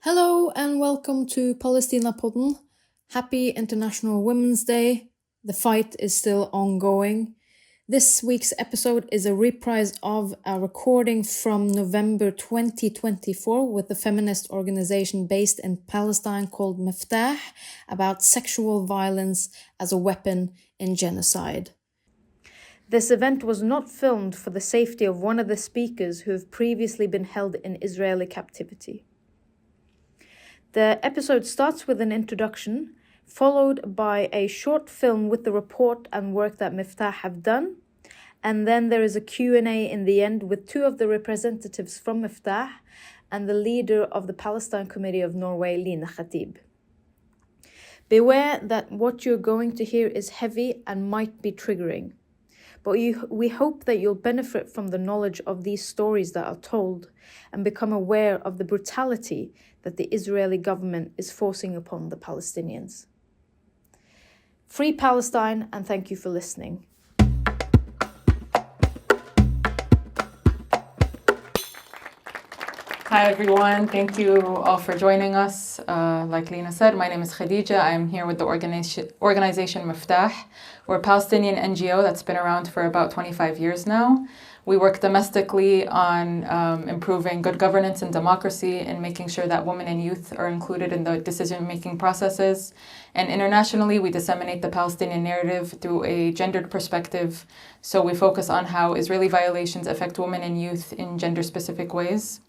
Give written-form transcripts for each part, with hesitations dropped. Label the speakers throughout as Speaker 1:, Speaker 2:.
Speaker 1: Hello and welcome to Palestinapodden. Happy International Women's Day. The fight is still ongoing. This week's episode is a reprise of a recording from November 2024 with the feminist organization based in Palestine called MIFTAH about sexual violence as a weapon in genocide. This event was not filmed for the safety of one of the speakers who have previously been held in Israeli captivity. The episode starts with an introduction, followed by a short film with the report and work that MIFTAH have done, and then there is a Q&A in the end with two of the representatives from MIFTAH and the leader of the Palestine Committee of Norway, Line Khatib. Beware that what you're going to hear is heavy and might be triggering, but we hope that you'll benefit from the knowledge of these stories that are told and become aware of the brutality that the Israeli government is forcing upon the Palestinians. Free Palestine, and thank you for listening.
Speaker 2: Hi everyone, thank you all for joining us. Like Lena said, my name is Khadija. I'm here with the organization MIFTAH. We're a Palestinian NGO that's been around for about 25 years now. We work domestically on improving good governance and democracy and making sure that women and youth are included in the decision-making processes. And internationally, we disseminate the Palestinian narrative through a gendered perspective. So we focus on how Israeli violations affect women and youth in gender-specific ways.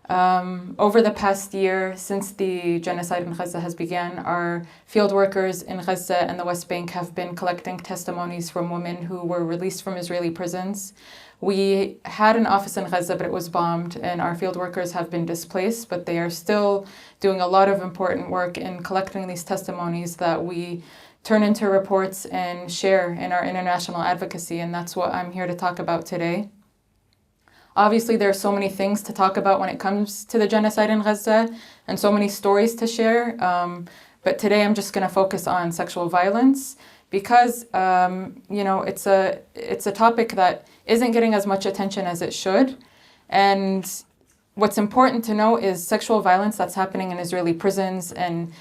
Speaker 2: Over the past year, since the genocide in Gaza has begun, our field workers in Gaza and the West Bank have been collecting testimonies from women who were released from Israeli prisons. We had an office in Gaza, but it was bombed, and our field workers have been displaced, but they are still doing a lot of important work in collecting these testimonies that we turn into reports and share in our international advocacy, and that's what I'm here to talk about today. Obviously, there are so many things to talk about when it comes to the genocide in Gaza and so many stories to share. But today I'm just going to focus on sexual violence because, it's a topic that isn't getting as much attention as it should. And what's important to know is sexual violence that's happening in Israeli prisons and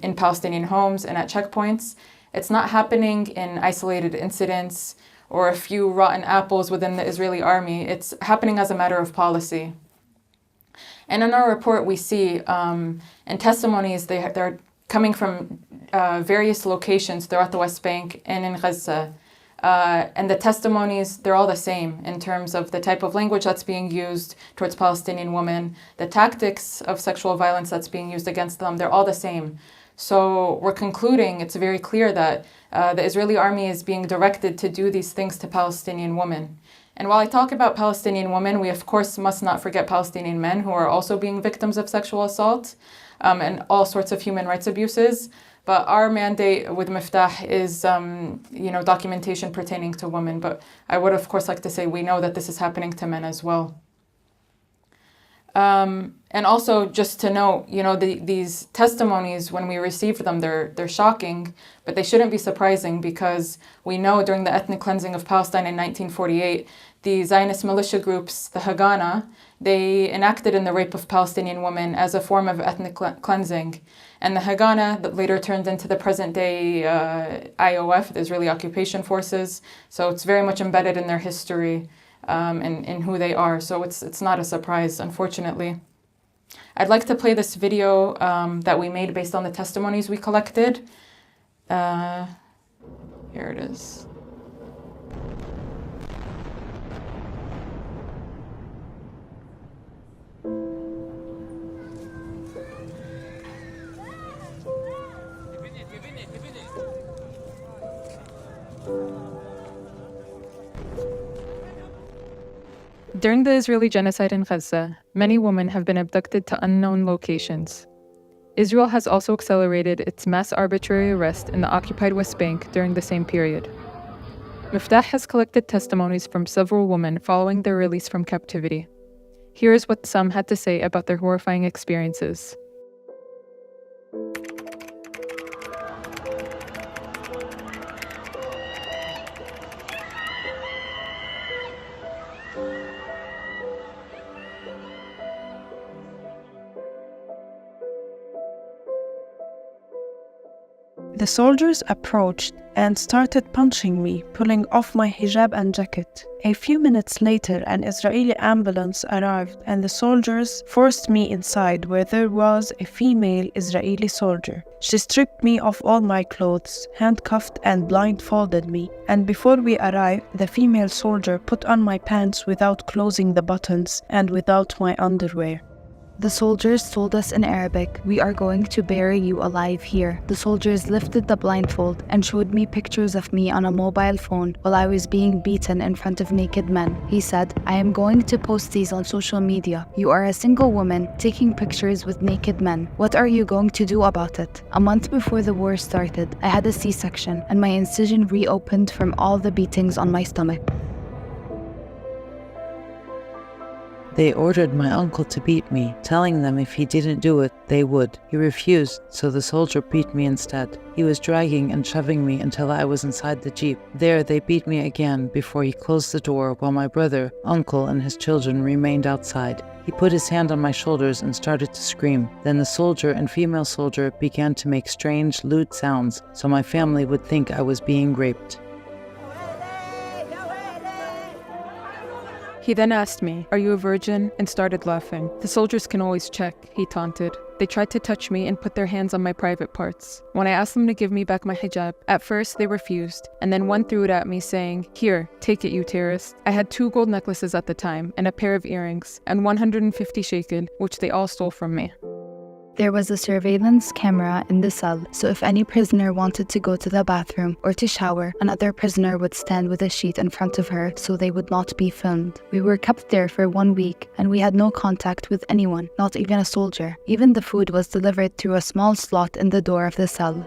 Speaker 2: in Palestinian homes and at checkpoints. It's not happening in isolated incidents or a few rotten apples within the Israeli army. It's happening as a matter of policy. And in our report, we see in testimonies, they're coming from various locations throughout the West Bank and in Gaza. And the testimonies, they're all the same in terms of the type of language that's being used towards Palestinian women, the tactics of sexual violence that's being used against them, they're all the same. So we're concluding it's very clear that the Israeli army is being directed to do these things to Palestinian women. And while I talk about Palestinian women, we of course must not forget Palestinian men who are also being victims of sexual assault and all sorts of human rights abuses. But our mandate with MIFTAH is, documentation pertaining to women. But I would of course like to say we know that this is happening to men as well. And also just to note, these testimonies, when we receive them, they're shocking, but they shouldn't be surprising because we know during the ethnic cleansing of Palestine in 1948, the Zionist militia groups, the Haganah, they enacted in the rape of Palestinian women as a form of ethnic cleansing. And the Haganah that later turned into the present-day IOF, the Israeli Occupation Forces, so it's very much embedded in their history. And in who they are. So it's not a surprise, unfortunately. I'd like to play this video that we made based on the testimonies we collected. Here it is. During the Israeli genocide in Gaza, many women have been abducted to unknown locations. Israel has also accelerated its mass arbitrary arrest in the occupied West Bank during the same period. MIFTAH has collected testimonies from several women following their release from captivity. Here is what some had to say about their horrifying experiences.
Speaker 3: The soldiers approached and started punching me, pulling off my hijab and jacket. A few minutes later, an Israeli ambulance arrived and the soldiers forced me inside where there was a female Israeli soldier. She stripped me of all my clothes, handcuffed and blindfolded me, and before we arrived, the female soldier put on my pants without closing the buttons and without my underwear.
Speaker 4: The soldiers told us in Arabic, "We are going to bury you alive here." The soldiers lifted the blindfold and showed me pictures of me on a mobile phone while I was being beaten in front of naked men. He said, "I am going to post these on social media. You are a single woman taking pictures with naked men. What are you going to do about it?" A month before the war started, I had a C-section and my incision reopened from all the beatings on my stomach.
Speaker 5: They ordered my uncle to beat me, telling them if he didn't do it, they would. He refused, so the soldier beat me instead. He was dragging and shoving me until I was inside the jeep. There they beat me again before he closed the door while my brother, uncle, and his children remained outside. He put his hand on my shoulders and started to scream. Then the soldier and female soldier began to make strange, lewd sounds, so my family would think I was being raped.
Speaker 6: He then asked me, "Are you a virgin?" and started laughing. "The soldiers can always check," he taunted. They tried to touch me and put their hands on my private parts. When I asked them to give me back my hijab, at first they refused, and then one threw it at me saying, "Here, take it, you terrorist." I had 2 gold necklaces at the time, and a pair of earrings, and 150 shekel, which they all stole from me.
Speaker 4: There was a surveillance camera in the cell, so if any prisoner wanted to go to the bathroom or to shower, another prisoner would stand with a sheet in front of her so they would not be filmed. We were kept there for 1 week, and we had no contact with anyone, not even a soldier. Even the food was delivered through a small slot in the door of the cell.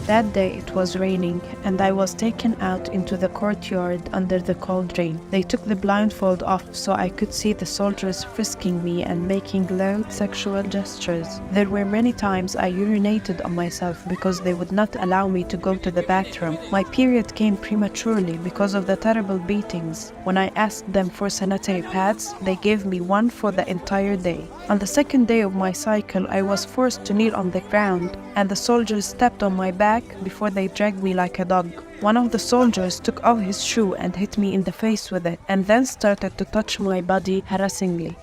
Speaker 3: That day it was raining, and I was taken out into the courtyard under the cold rain. They took the blindfold off so I could see the soldiers frisking me and making loud sexual gestures. There were many times I urinated on myself because they would not allow me to go to the bathroom. My period came prematurely because of the terrible beatings. When I asked them for sanitary pads, they gave me one for the entire day. On the second day of my cycle, I was forced to kneel on the ground, and the soldiers stepped on my back before they dragged me like a dog. One of the soldiers took off his shoe and hit me in the face with it, and then started to touch my body harassingly.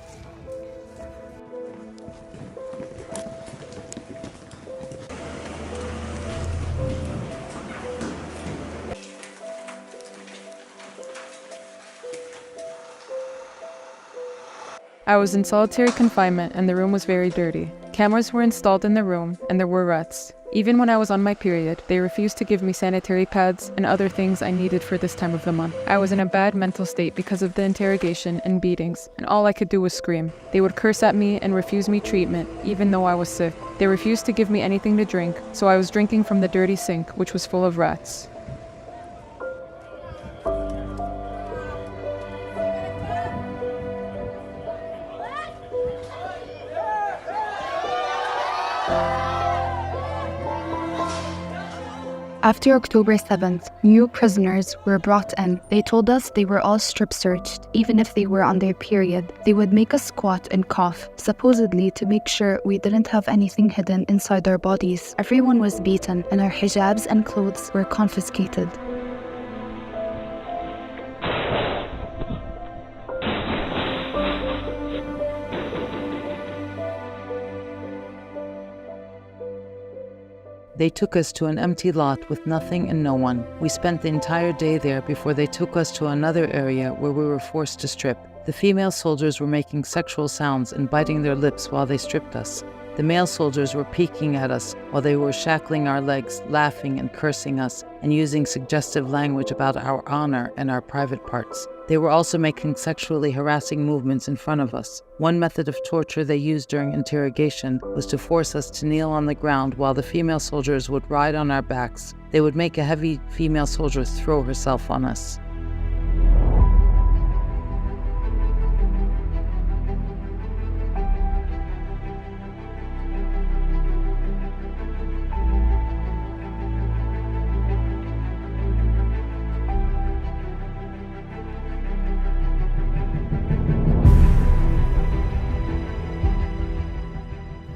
Speaker 6: I was in solitary confinement and the room was very dirty. Cameras were installed in the room and there were rats. Even when I was on my period, they refused to give me sanitary pads and other things I needed for this time of the month. I was in a bad mental state because of the interrogation and beatings, and all I could do was scream. They would curse at me and refuse me treatment, even though I was sick. They refused to give me anything to drink, so I was drinking from the dirty sink, which was full of rats.
Speaker 4: After October 7th, new prisoners were brought in. They told us they were all strip searched, even if they were on their period. They would make us squat and cough, supposedly to make sure we didn't have anything hidden inside our bodies. Everyone was beaten, and our hijabs and clothes were confiscated.
Speaker 5: They took us to an empty lot with nothing and no one. We spent the entire day there before they took us to another area where we were forced to strip. The female soldiers were making sexual sounds and biting their lips while they stripped us. The male soldiers were peeking at us while they were shackling our legs, laughing and cursing us, and using suggestive language about our honor and our private parts. They were also making sexually harassing movements in front of us. One method of torture they used during interrogation was to force us to kneel on the ground while the female soldiers would ride on our backs. They would make a heavy female soldier throw herself on us.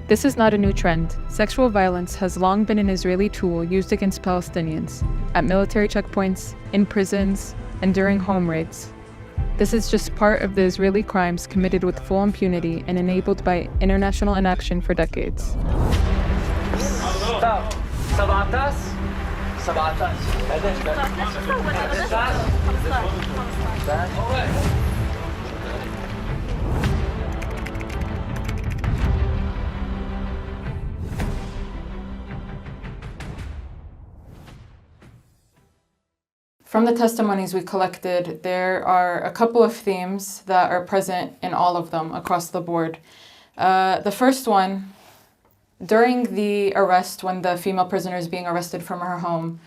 Speaker 6: This is not a new trend. Sexual violence has long been an Israeli tool used against Palestinians, at military checkpoints, in prisons, and during home raids. This is just part of the Israeli crimes committed with full impunity and enabled by international inaction for decades.
Speaker 2: From the testimonies we collected, there are a couple of themes that are present in all of them across the board. The first one, during the arrest, when the female prisoner is being arrested from her home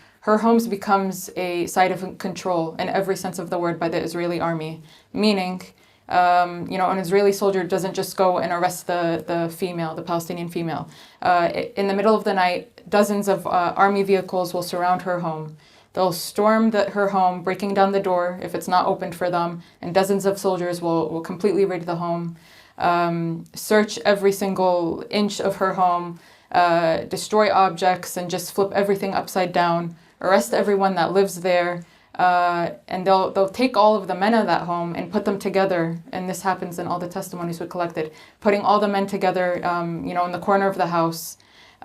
Speaker 2: becomes a site of control in every sense of the word by the Israeli army. Meaning, an Israeli soldier doesn't just go and arrest the female, the Palestinian female. In the middle of the night, dozens of army vehicles will surround her home. They'll storm her home, breaking down the door if it's not opened for them, and dozens of soldiers will completely raid the home, search every single inch of her home, destroy objects, and just flip everything upside down, arrest everyone that lives there, and they'll take all of the men of that home and put them together. And this happens in all the testimonies we collected, putting all the men together, in the corner of the house.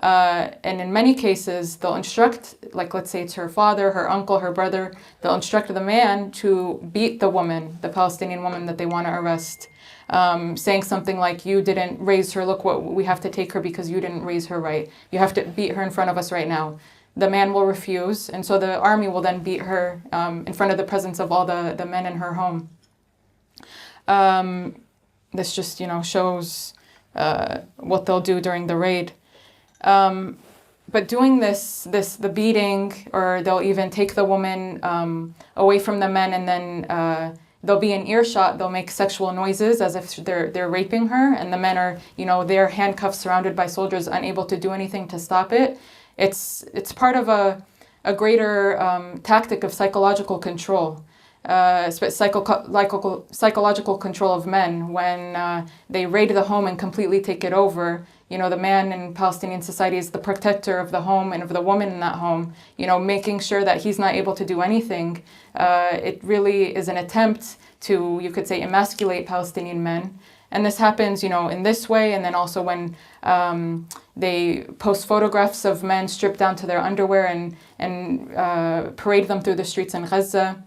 Speaker 2: And in many cases, they'll instruct, like let's say it's her father, her uncle, her brother, they'll instruct the man to beat the woman, the Palestinian woman that they want to arrest, saying something like, you didn't raise her, look what we have to take her because you didn't raise her right. You have to beat her in front of us right now. The man will refuse, and so the army will then beat her in front of the presence of all the men in her home. This just, shows what they'll do during the raid. But doing the beating, or they'll even take the woman away from the men, and then they'll be in earshot. They'll make sexual noises as if they're raping her, and the men are, they're handcuffed, surrounded by soldiers, unable to do anything to stop it. It's part of a greater tactic of psychological control. Psychological control of men when they raid the home and completely take it over. The man in Palestinian society is the protector of the home and of the woman in that home, making sure that he's not able to do anything. It really is an attempt to, you could say, emasculate Palestinian men. And this happens, in this way, and then also when they post photographs of men stripped down to their underwear and parade them through the streets in Gaza.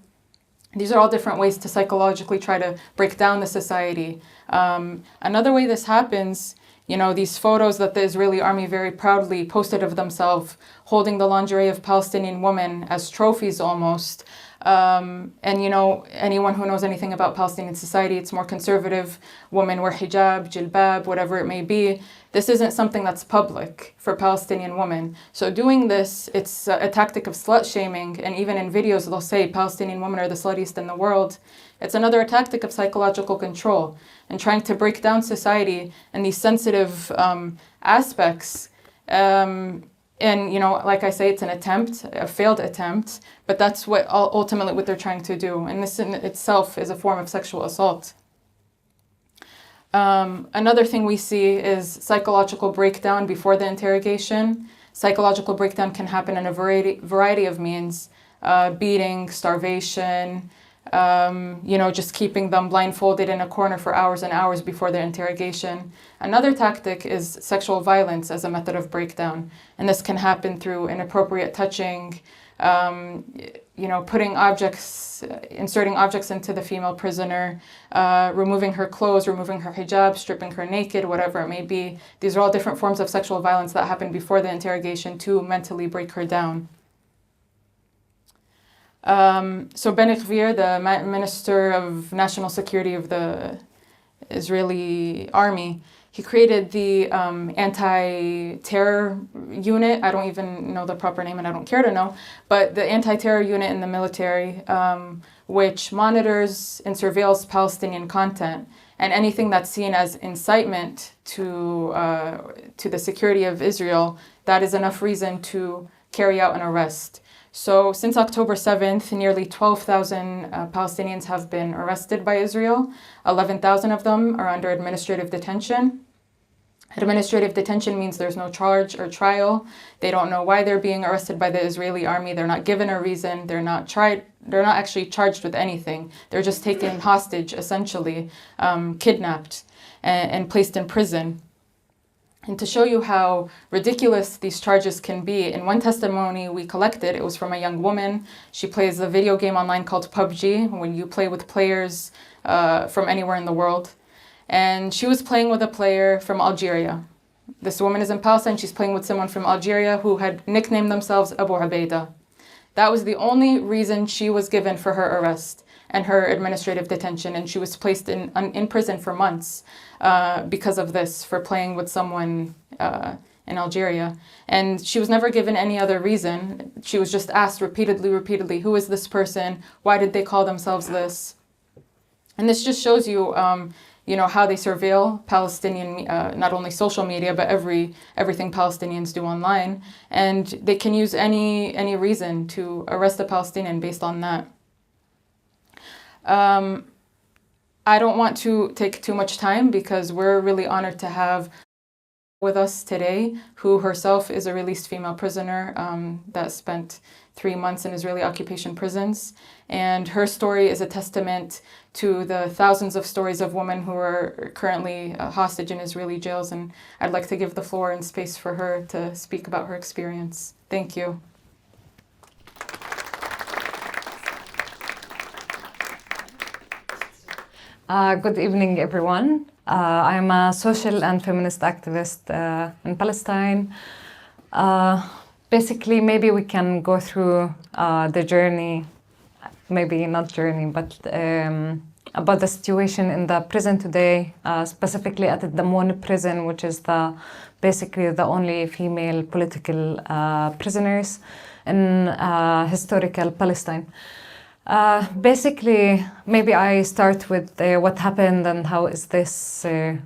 Speaker 2: These are all different ways to psychologically try to break down the society. Another way this happens, these photos that the Israeli army very proudly posted of themselves holding the lingerie of Palestinian women as trophies almost. And anyone who knows anything about Palestinian society, it's more conservative. Women wear hijab, jilbab, whatever it may be. This isn't something that's public for Palestinian women. So doing this, it's a tactic of slut shaming. And even in videos, they'll say Palestinian women are the sluttiest in the world. It's another tactic of psychological control and trying to break down society and these sensitive aspects. And, like I say, it's an attempt, a failed attempt, but that's ultimately what they're trying to do. And this in itself is a form of sexual assault. Another thing we see is psychological breakdown before the interrogation. Psychological breakdown can happen in a variety of means, beating, starvation, just keeping them blindfolded in a corner for hours and hours before their interrogation. Another tactic is sexual violence as a method of breakdown. And this can happen through inappropriate touching, putting objects, inserting objects into the female prisoner, removing her clothes, removing her hijab, stripping her naked, whatever it may be. These are all different forms of sexual violence that happen before the interrogation to mentally break her down. So Ben-Gvir, the Minister of National Security of the Israeli Army, he created the anti-terror unit. I don't even know the proper name and I don't care to know, but the anti-terror unit in the military, which monitors and surveils Palestinian content, and anything that's seen as incitement to the security of Israel, that is enough reason to carry out an arrest. So since October 7th, nearly 12,000 Palestinians have been arrested by Israel. 11,000 of them are under administrative detention. Administrative detention means there's no charge or trial. They don't know why they're being arrested by the Israeli army. They're not given a reason. They're not actually charged with anything. They're just taken hostage, essentially, kidnapped and placed in prison. And to show you how ridiculous these charges can be, in one testimony we collected, it was from a young woman. She plays a video game online called PUBG, when you play with players from anywhere in the world. And she was playing with a player from Algeria. This woman is in Palestine. She's playing with someone from Algeria who had nicknamed themselves Abu Ubaida. That was the only reason she was given for her arrest and her administrative detention. And she was placed in prison for months because of this, for playing with someone in Algeria. And she was never given any other reason. She was just asked repeatedly, who is this person? Why did they call themselves this? And this just shows you, how they surveil Palestinian, not only social media, but everything Palestinians do online. And they can use any reason to arrest a Palestinian based on that. I don't want to take too much time because we're really honored to have with us today, who herself is a released female prisoner that spent 3 months in Israeli occupation prisons. And her story is a testament to the thousands of stories of women who are currently hostage in Israeli jails. And I'd like to give the floor and space for her to speak about her experience. Thank you.
Speaker 7: Good evening, everyone. I'm a social and feminist activist in Palestine. Basically, maybe we can go through the journey, maybe not journey, but about the situation in the prison today, specifically at the Damon prison, which is basically the only female political prisoners in historical Palestine. Basically, maybe I start with what happened and how is this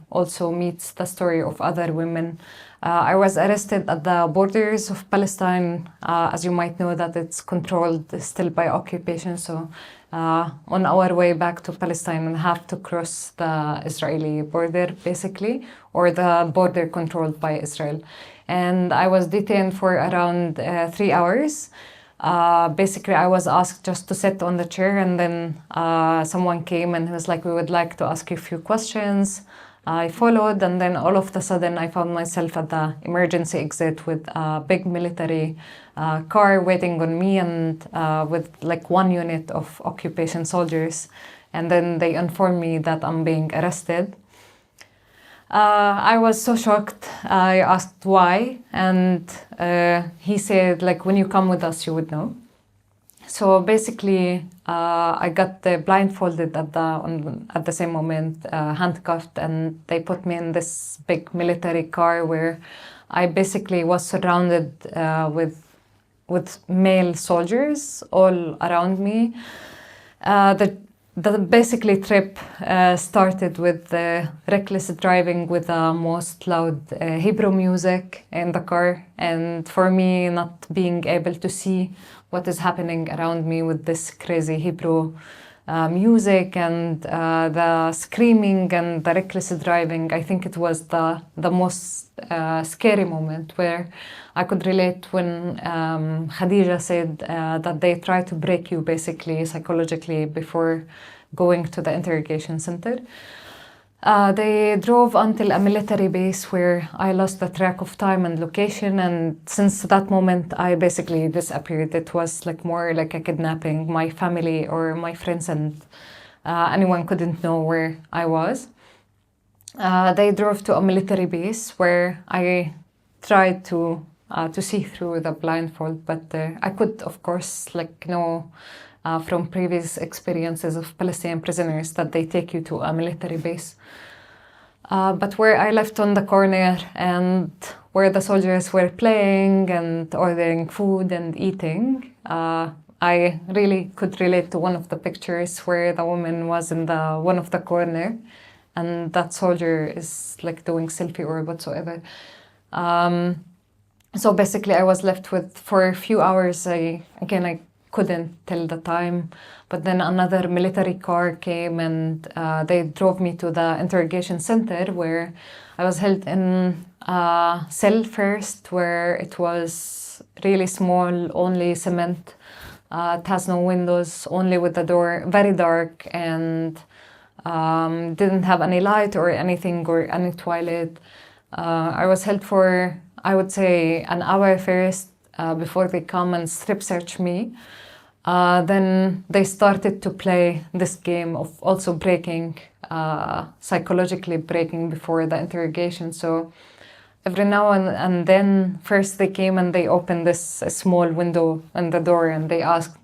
Speaker 7: also meets the story of other women. I was arrested at the borders of Palestine. As you might know, that it's controlled still by occupation. So on our way back to Palestine, we have to cross the Israeli border, basically, or the border controlled by Israel. And I was detained for around 3 hours. Basically, I was asked just to sit on the chair, and then someone came and he was like, we would like to ask you a few questions. I followed, and then all of a sudden I found myself at the emergency exit with a big military car waiting on me, and with like 1 unit of occupation soldiers. And then they informed me that I'm being arrested. I was so shocked. I asked why, and he said, like, when you come with us, you would know. So basically, I got blindfolded at the same moment, handcuffed, and they put me in this big military car where I basically was surrounded with male soldiers all around me. The basically trip started with reckless driving with the most loud Hebrew music in the car, and for me not being able to see what is happening around me with this crazy Hebrew music and the screaming and the reckless driving. I think it was the most scary moment where I could relate when Khadija said that they try to break you basically psychologically before going to the interrogation center. They drove until a military base where I lost the track of time and location, and since that moment I basically disappeared. It was like more like a kidnapping. My family or my friends and anyone couldn't know where I was. They drove to a military base where I tried to see through the blindfold, but I could, of course, know from previous experiences of Palestinian prisoners that they take you to a military base. But where I left on the corner and where the soldiers were playing and ordering food and eating, I really could relate to one of the pictures where the woman was in one of the corner and that soldier is doing selfie or whatsoever. So basically I was left with, for a few hours, I couldn't tell the time. But then another military car came and they drove me to the interrogation center where I was held in a cell first, where it was really small, only cement. It has no windows, only with the door, very dark, and didn't have any light or anything or any toilet. I was held for, I would say, an hour first before they come and strip search me. Then they started to play this game of also breaking, psychologically breaking before the interrogation. So every now and then, first they came and they opened this small window in the door and they asked,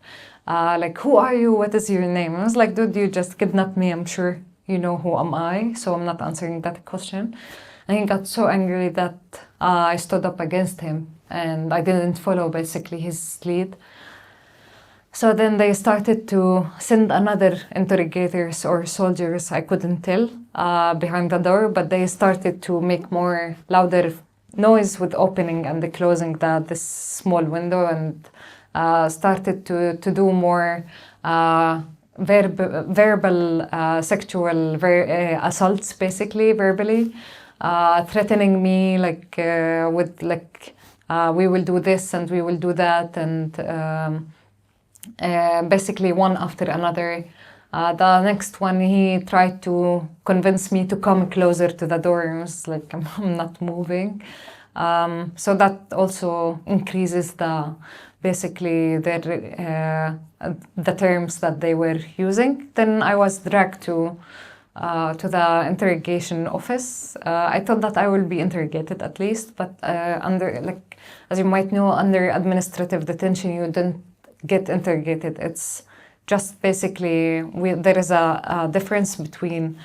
Speaker 7: like, who are you? What is your name? I was like, dude, you just kidnapped me. I'm sure you know who am I, so I'm not answering that question. And he got so angry that I stood up against him and I didn't follow basically his lead. So then they started to send another interrogators or soldiers, I couldn't tell, behind the door, but they started to make more louder noise with opening and the closing this small window, and started to do more verbal sexual assaults, basically verbally, threatening me like with like we will do this and we will do that, and basically one after another. The next one, he tried to convince me to come closer to the door, and I was like, I'm not moving. So that also increases basically the terms that they were using. Then I was dragged to the interrogation office. I thought that I will be interrogated at least, but under, like, as you might know, under administrative detention, you don't get interrogated. It's just basically, there is a difference between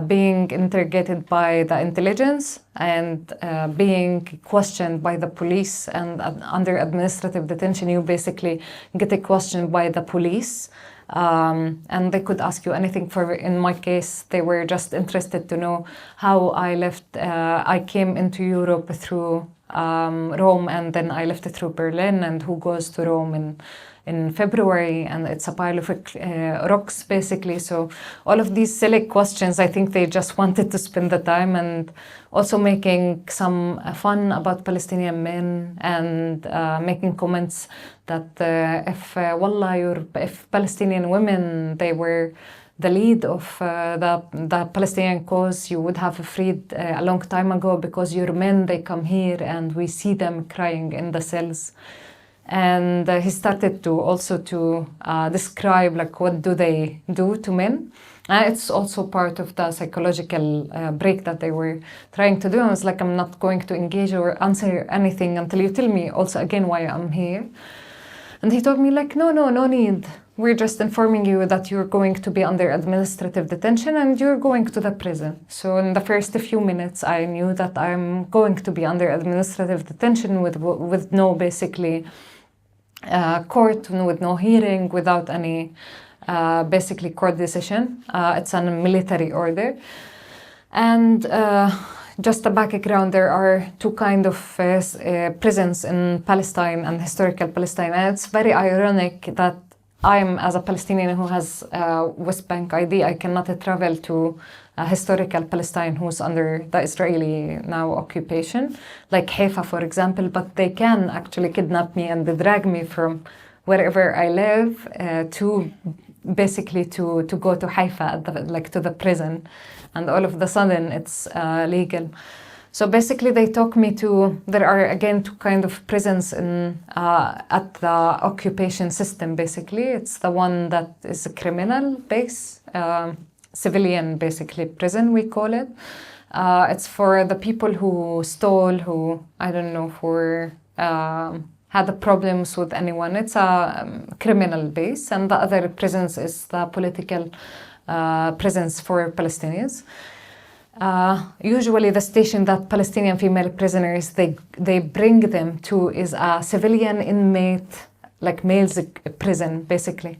Speaker 7: being interrogated by the intelligence and being questioned by the police. And under administrative detention, you basically get a question by the police, and they could ask you anything. In my case, they were just interested to know how I left. I came into Europe through Rome, and then I left through Berlin, and who goes to Rome in February, and it's a pile of rocks, basically. So all of these silly questions, I think they just wanted to spend the time, and also making some fun about Palestinian men, and making comments that if Palestinian women, they were the lead of the Palestinian cause, you would have freed a long time ago, because your men, they come here and we see them crying in the cells. And he started to also to describe like what do they do to men. It's also part of the psychological break that they were trying to do. I was like, I'm not going to engage or answer anything until you tell me also again why I'm here. And he told me like, no need. We're just informing you that you're going to be under administrative detention and you're going to the prison. So in the first few minutes, I knew that I'm going to be under administrative detention with no basically court, with no hearing, without any basically court decision. It's a military order. And just a background, there are two kinds of prisons in Palestine and historical Palestine. And it's very ironic that I'm, as a Palestinian who has West Bank ID, I cannot travel to historical Palestine who's under the Israeli now occupation, like Haifa, for example, but they can actually kidnap me and drag me from wherever I live to basically to go to Haifa, like to the prison, and all of a sudden it's legal. So basically they took me to, there are again two kind of prisons in at the occupation system basically. It's the one that is a criminal base, civilian basically prison we call it. It's for the people who stole, who, I don't know, for had the problems with anyone. It's a criminal base, and the other prisons is the political prisons for Palestinians. Usually the station that Palestinian female prisoners, they bring them to is a civilian inmate, like male's prison, basically.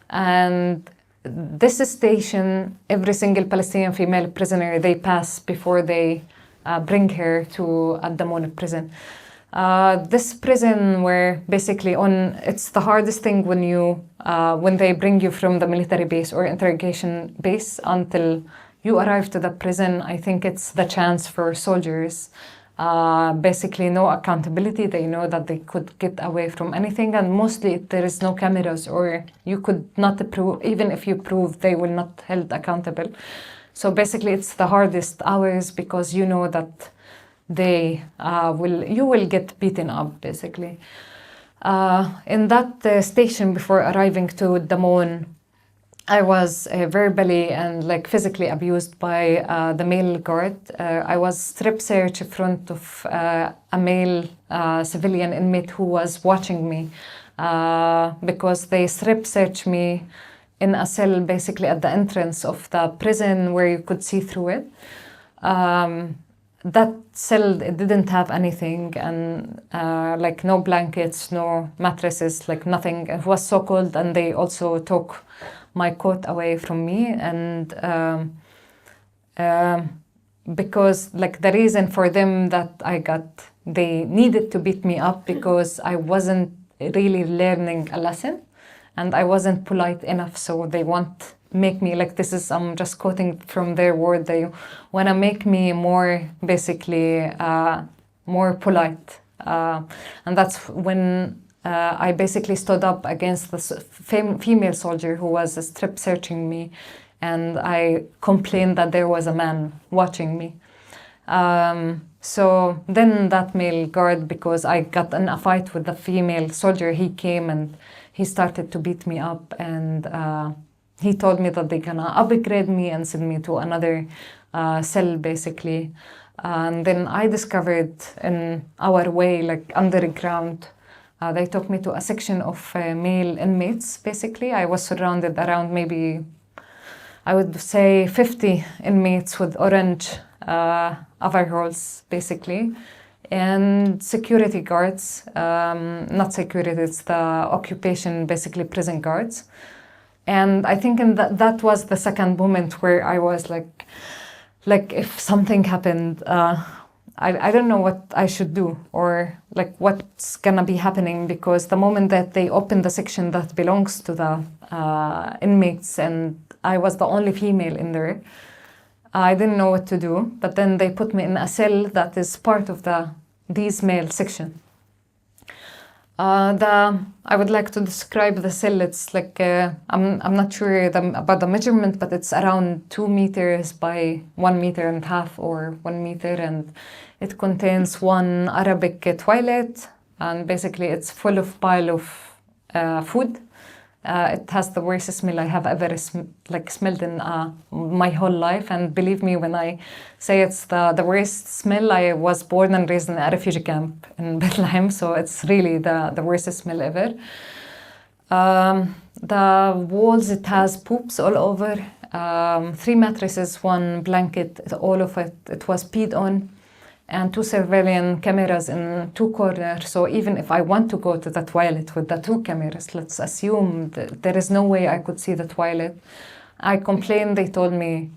Speaker 7: And this station, every single Palestinian female prisoner, they pass before they bring her to Ad Damoun prison. This prison where basically it's the hardest thing when they bring you from the military base or interrogation base until you arrive to the prison. I think it's the chance for soldiers. Basically no accountability. They know that they could get away from anything, and mostly there is no cameras, or you could not prove, even if you prove, they will not held accountable. So basically it's the hardest hours because you know that you will get beaten up basically. In that station before arriving to Damon, I was verbally and physically abused by the male guard. I was strip searched in front of a male civilian inmate who was watching me because they strip searched me in a cell basically at the entrance of the prison where you could see through it. That cell, it didn't have anything, and no blankets, no mattresses, nothing. It was so cold, and they also took my coat away from me, and because the reason for them that they needed to beat me up because I wasn't really learning a lesson and I wasn't polite enough, so they make me I'm just quoting from their word, they want to make me more basically more polite, and that's when I basically stood up against the female soldier who was strip searching me, and I complained that there was a man watching me. So then that male guard, because I got in a fight with the female soldier, he came and he started to beat me up, and he told me that they're gonna upgrade me and send me to another cell basically. And then I discovered in our way, underground, they took me to a section of male inmates, basically. I was surrounded around maybe, I would say 50 inmates with orange overalls, basically, and security guards, not security, it's the occupation, basically prison guards. And I think that was the second moment where I was like if something happened, I don't know what I should do or what's gonna be happening, because the moment that they opened the section that belongs to the inmates and I was the only female in there, I didn't know what to do. But then they put me in a cell that is part of these male section. I would like to describe the cell. It's I'm not sure about the measurement, but it's around 2 meters by 1.5 meters or 1 meter, and it contains one Arabic toilet, and basically it's full of pile of food. It has the worst smell I have ever smelled in my whole life, and believe me when I say it's the worst smell. I was born and raised in a refugee camp in Bethlehem, so it's really the worst smell ever. The walls, it has poops all over, 3 mattresses, 1 blanket, all of it was peed on, and 2 surveillance cameras in 2 corners. So even if I want to go to the toilet with the 2 cameras, let's assume that there is no way I could see the toilet. I complained, they told me,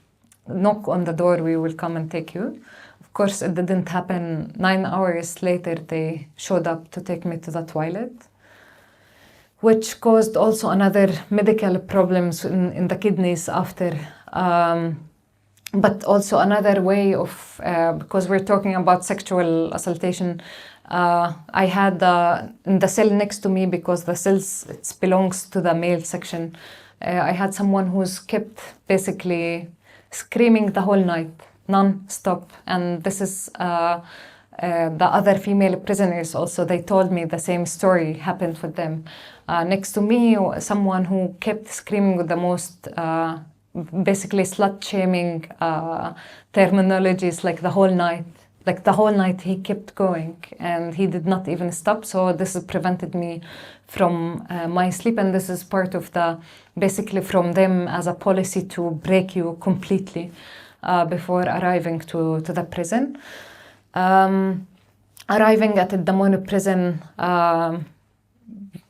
Speaker 7: knock on the door, we will come and take you. Of course, it didn't happen. 9 hours later, they showed up to take me to the toilet, which caused also another medical problems in the kidneys after. But also another way of, because we're talking about sexual assaultation, I had in the cell next to me, because the cells, it belongs to the male section, I had someone who's kept basically screaming the whole night, non-stop. And this is the other female prisoners also, they told me the same story happened with them. Next to me, someone who kept screaming with the most basically slut-shaming terminologies, the whole night. The whole night he kept going and he did not even stop. So this has prevented me from my sleep, and this is part of basically from them as a policy to break you completely before arriving to the prison. Arriving at the Damon prison,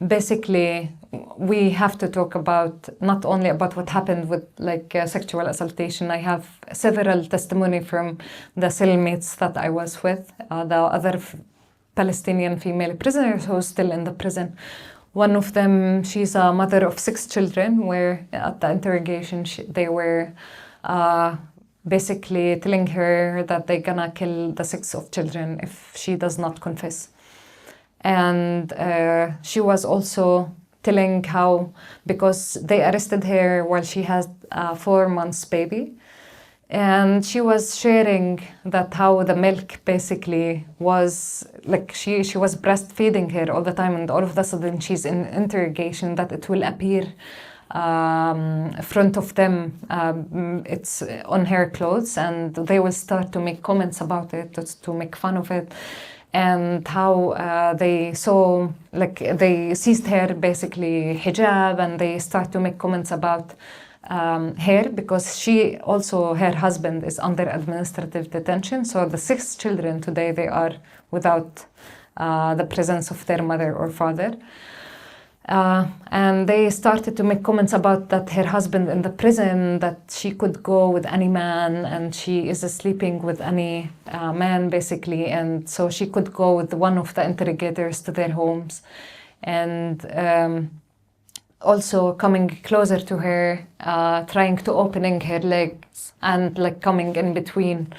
Speaker 7: basically we have to talk about not only about what happened with sexual assaultation. I have several testimony from the cellmates that I was with, the other Palestinian female prisoners who's still in the prison. One of them, she's a mother of 6 children, where at the interrogation they were basically telling her that they're gonna kill the 6 of children if she does not confess. And she was also telling how, because they arrested her while she had a 4 months baby, and she was sharing that how the milk basically was like she was breastfeeding her all the time, and all of a sudden she's in interrogation that it will appear front of them, it's on her clothes, and they will start to make comments about it, to make fun of it, and how they saw, like they seized her basically hijab, and they start to make comments about her, because she also, her husband is under administrative detention. So the 6 children today, they are without the presence of their mother or father. And they started to make comments about that her husband in the prison, that she could go with any man, and she is sleeping with any man basically, and so she could go with one of the interrogators to their homes, and also coming closer to her, trying to opening her legs and like coming in between,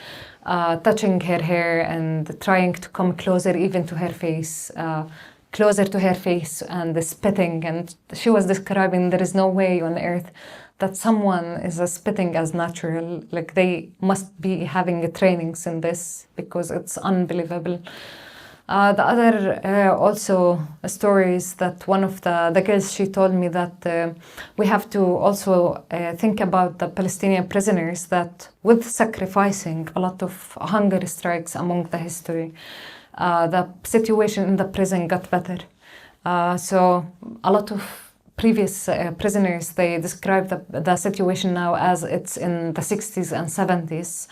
Speaker 7: touching her hair and trying to come closer even to her face, closer to her face, and spitting. And she was describing there is no way on earth that someone is spitting as natural. Like they must be having trainings in this, because it's unbelievable. The other also stories that one of the girls, she told me that we have to also think about the Palestinian prisoners, that with sacrificing a lot of hunger strikes among the history, the situation in the prison got better. So a lot of previous prisoners, they describe the situation now as it's in the 60s and 70s.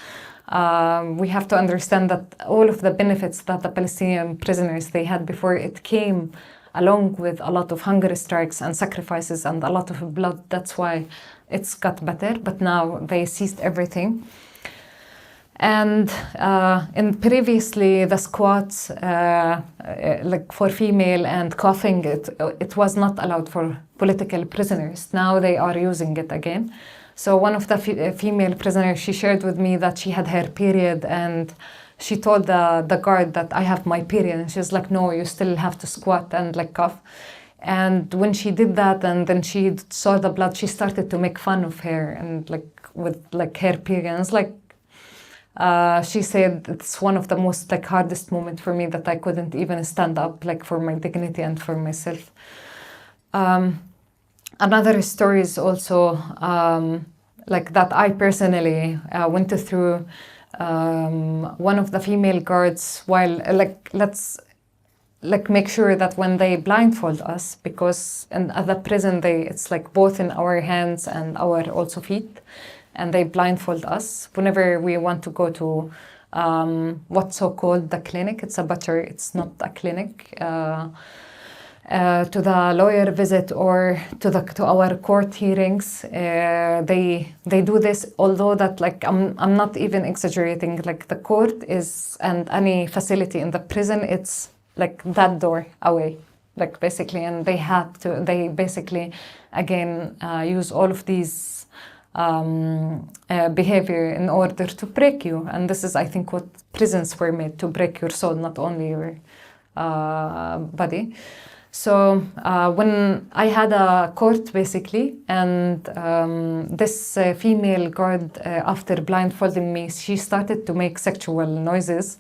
Speaker 7: We have to understand that all of the benefits that the Palestinian prisoners they had before, it came along with a lot of hunger strikes and sacrifices and a lot of blood. That's why it's got better. But now they seized everything. And in previously the squats, like for female and coughing, it was not allowed for political prisoners. Now they are using it again. So one of the female prisoners, she shared with me that she had her period, and she told the guard that I have my period, and she's like, no, you still have to squat and like cough. And when she did that, and then she saw the blood, she started to make fun of her and like with like her periods. Like she said, it's one of the most like hardest moment for me, that I couldn't even stand up like for my dignity and for myself. Another story is also like that I personally went through. One of the female guards, while let's make sure that when they blindfold us, because at the prison it's like both in our hands and our also feet, and they blindfold us whenever we want to go to what's so called the clinic. It's a butcher, it's not a clinic. To the lawyer visit or to our court hearings, they do this. Although that like I'm not even exaggerating. Like the court is, and any facility in the prison, it's like that door away, like basically, and they basically again use all of these behavior in order to break you. And this is, I think, what prisons were made to break your soul, not only your body. So when I had a court basically, and this female guard, after blindfolding me, she started to make sexual noises,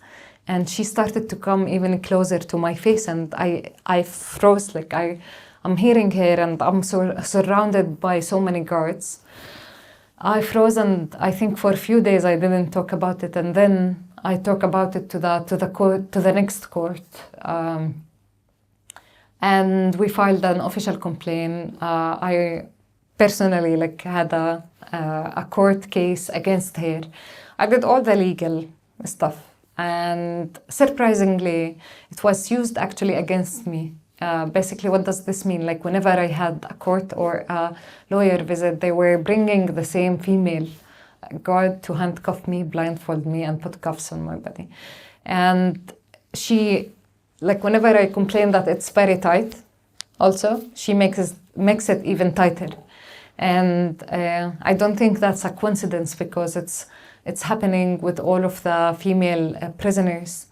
Speaker 7: and she started to come even closer to my face, and I froze. Like I'm hearing her, and I'm surrounded by so many guards. I froze, and I think for a few days I didn't talk about it, and then I talk about it to the court, to the next court. And we filed an official complaint. I personally had a court case against her. I did all the legal stuff, and surprisingly, it was used actually against me. Basically, what does this mean? Like whenever I had a court or a lawyer visit, they were bringing the same female guard to handcuff me, blindfold me, and put cuffs on my body. And she like whenever I complain that it's very tight, also she makes it even tighter. And I don't think that's a coincidence, because it's happening with all of the female prisoners.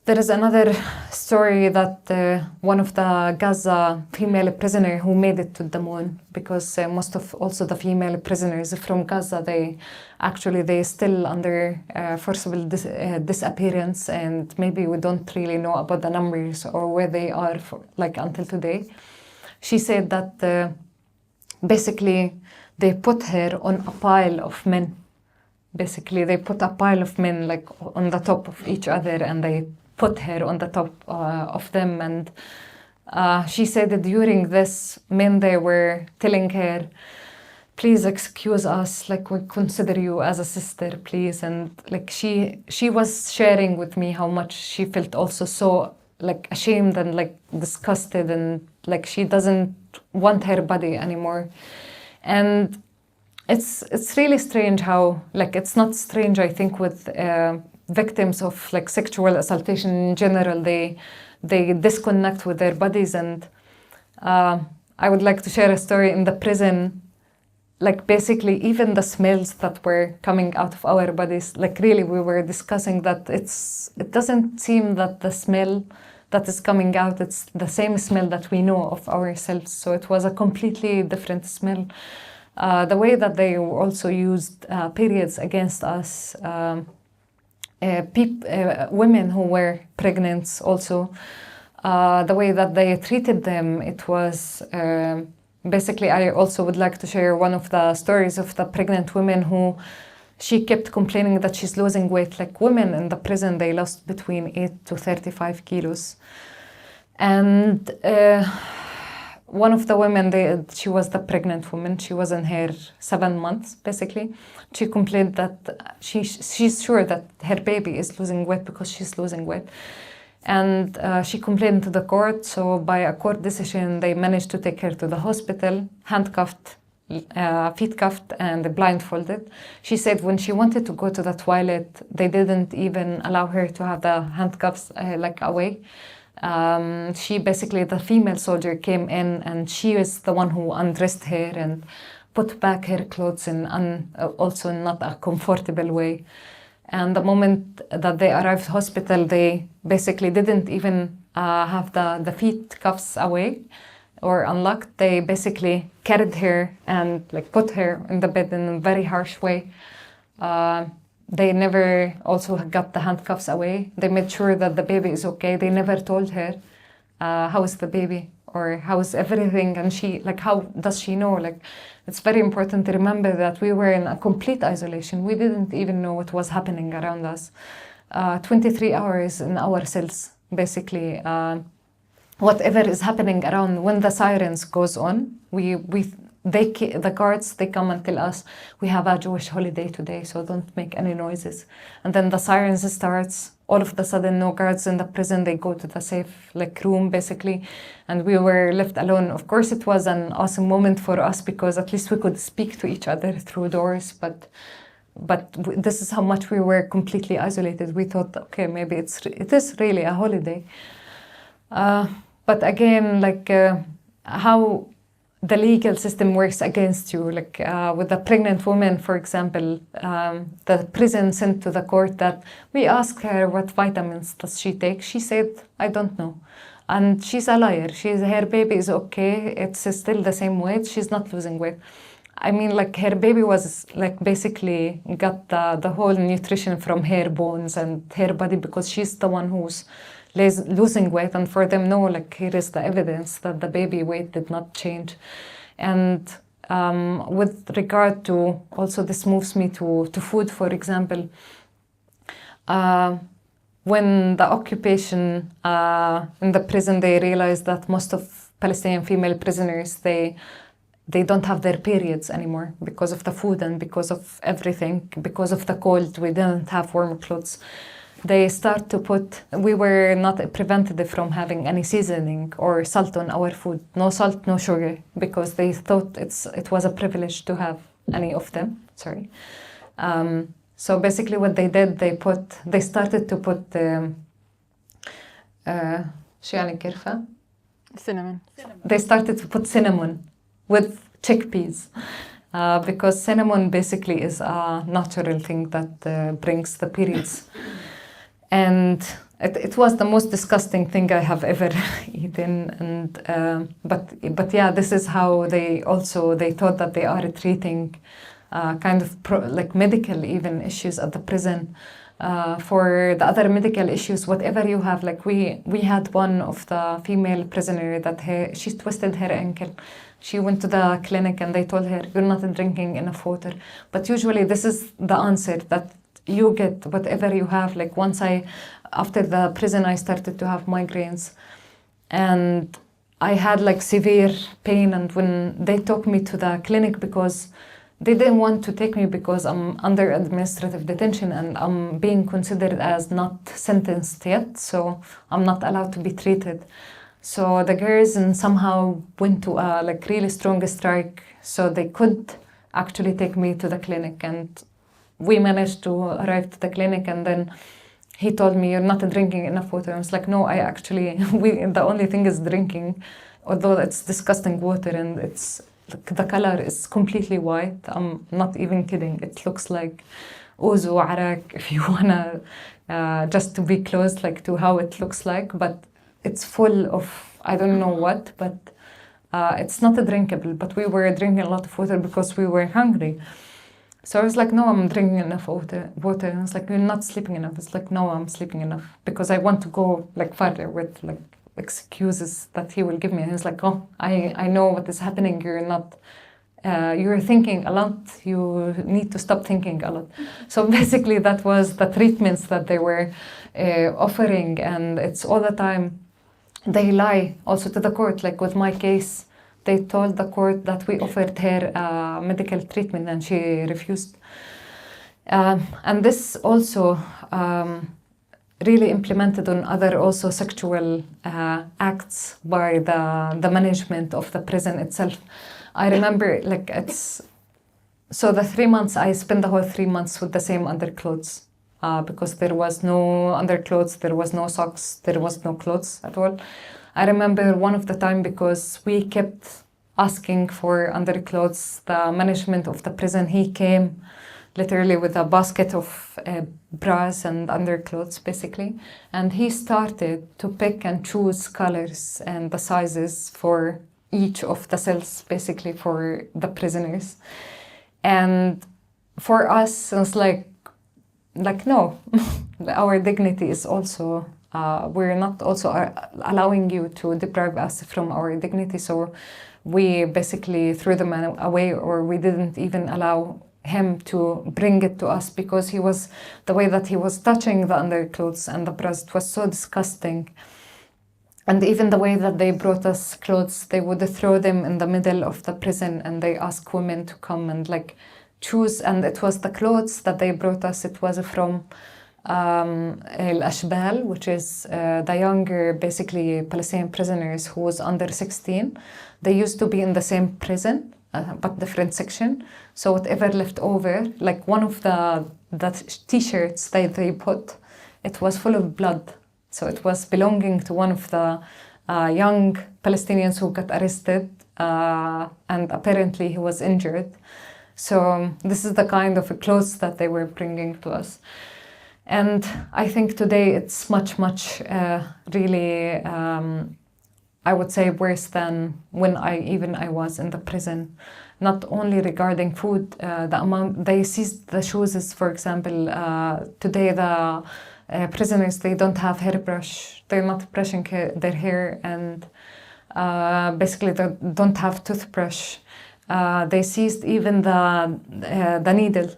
Speaker 7: There is another story that one of the Gaza female prisoner who made it to the moon, because most of also the female prisoners from Gaza, they still under forcible disappearance, and maybe we don't really know about the numbers or where they are until today. She said that basically they put her on a pile of men. Basically they put a pile of men like on the top of each other, and they put her on the top of them. And she said that during this, men, they were telling her, please excuse us, like we consider you as a sister, please. And like she was sharing with me how much she felt also so like ashamed and like disgusted, and like she doesn't want her body anymore. And it's really strange how, like, it's not strange, I think, with victims of like sexual assaultation in general, they disconnect with their bodies. And I would like to share a story in the prison. Like basically even the smells that were coming out of our bodies, like really we were discussing that it doesn't seem that the smell that is coming out, it's the same smell that we know of ourselves. So it was a completely different smell. The way that they also used periods against us, women who were pregnant also, the way that they treated them, it was basically, I also would like to share one of the stories of the pregnant women who she kept complaining that she's losing weight. Like women in the prison, they lost between 8 to 35 kilos. And one of the women, she was the pregnant woman. She was in her 7 months, basically. She complained that she's sure that her baby is losing weight because she's losing weight. And she complained to the court. So by a court decision, they managed to take her to the hospital, handcuffed, feet cuffed, and blindfolded. She said when she wanted to go to the toilet, they didn't even allow her to have the handcuffs away. She basically, the female soldier came in, and she was the one who undressed her and put back her clothes in also not a comfortable way. And the moment that they arrived hospital, they basically didn't even have the feet cuffs away or unlocked. They basically carried her and like put her in the bed in a very harsh way. They never also got the handcuffs away. They made sure that the baby is okay. They never told her how is the baby or how is everything, and she, like, how does she know? Like, it's very important to remember that we were in a complete isolation. We didn't even know what was happening around us. 23 hours in our cells, basically. Whatever is happening around, when the sirens goes on, the guards, they come and tell us, we have a Jewish holiday today, so don't make any noises. And then the sirens starts, all of a sudden, no guards in the prison, they go to the safe room, basically, and we were left alone. Of course, it was an awesome moment for us because at least we could speak to each other through doors, but this is how much we were completely isolated. We thought, okay, maybe it is really a holiday. But again, how the legal system works against you. With the pregnant woman, for example, the prison sent to the court that we asked her what vitamins does she take. She said, I don't know. And she's a liar. Her baby is okay. It's still the same weight. She's not losing weight. I mean, her baby was basically got the whole nutrition from her bones and her body, because she's the one who's losing weight, and for them, no, here is the evidence that the baby weight did not change. And with regard to, also this moves me to food, for example, when the occupation in the prison, they realized that most of Palestinian female prisoners, they don't have their periods anymore because of the food and because of everything, because of the cold. We didn't have warm clothes. They start to we were not prevented from having any seasoning or salt on our food. No salt, no sugar, because they thought it was a privilege to have any of them. Sorry. So basically what they did, they started to put شو يعني كرفة?
Speaker 6: Cinnamon.
Speaker 7: They started to put cinnamon with chickpeas. Because cinnamon basically is a natural thing that brings the periods. And it was the most disgusting thing I have ever eaten. And but yeah, this is how they thought that they are treating kind of like medical even issues at the prison. For the other medical issues, whatever you have, like we had one of the female prisoner that she twisted her ankle. She went to the clinic and they told her, you're not drinking enough water. But usually this is the answer that you get, whatever you have. Like after the prison, I started to have migraines and I had like severe pain. And when they took me to the clinic, because they didn't want to take me because I'm under administrative detention and I'm being considered as not sentenced yet. So I'm not allowed to be treated. So the girls somehow went to a like really strong strike, so they could actually take me to the clinic, and we managed to arrive to the clinic. And then he told me, "You're not drinking enough water." I was like, "No, I actually the only thing is drinking, although it's disgusting water and the color is completely white. I'm not even kidding. It looks like ouzo arak if you wanna just to be close like to how it looks like, but." It's full of, I don't know what, but it's not drinkable. But we were drinking a lot of water because we were hungry. So I was like, no, I'm drinking enough water. And I was like, you're not sleeping enough. It's like, no, I'm sleeping enough. Because I want to go like further with like excuses that he will give me. And he's like, oh, I know what is happening. You're thinking a lot. You need to stop thinking a lot. So basically that was the treatments that they were offering. And it's all the time. They lie also to the court, like with my case, they told the court that we offered her medical treatment and she refused. And this also really implemented on other also sexual acts by the management of the prison itself. I remember like so the 3 months, I spent the whole 3 months with the same underclothes. Because there was no underclothes, there was no socks, there was no clothes at all. I remember one of the time because we kept asking for underclothes, the management of the prison, he came literally with a basket of bras and underclothes basically. And he started to pick and choose colors and the sizes for each of the cells basically for the prisoners. And for us, it was like no, our dignity is also, we're not also allowing you to deprive us from our dignity. So we basically threw them away, or we didn't even allow him to bring it to us because the way that he was touching the underclothes and the breast was so disgusting. And even the way that they brought us clothes, they would throw them in the middle of the prison and they ask women to come and like choose, and it was the clothes that they brought us. It was from Al-Ashbal, which is the younger, basically Palestinian prisoners who was under 16. They used to be in the same prison, but different section. So whatever left over, like one of the t-shirts that they put, it was full of blood. So it was belonging to one of the young Palestinians who got arrested, and apparently he was injured. So this is the kind of clothes that they were bringing to us. And I think today it's much really, I would say worse than when I was in the prison. Not only regarding food, the amount, they seized the shoes, for example, today the prisoners, they don't have hairbrush, they're not brushing their hair, and basically they don't have toothbrush. They seized even the needle,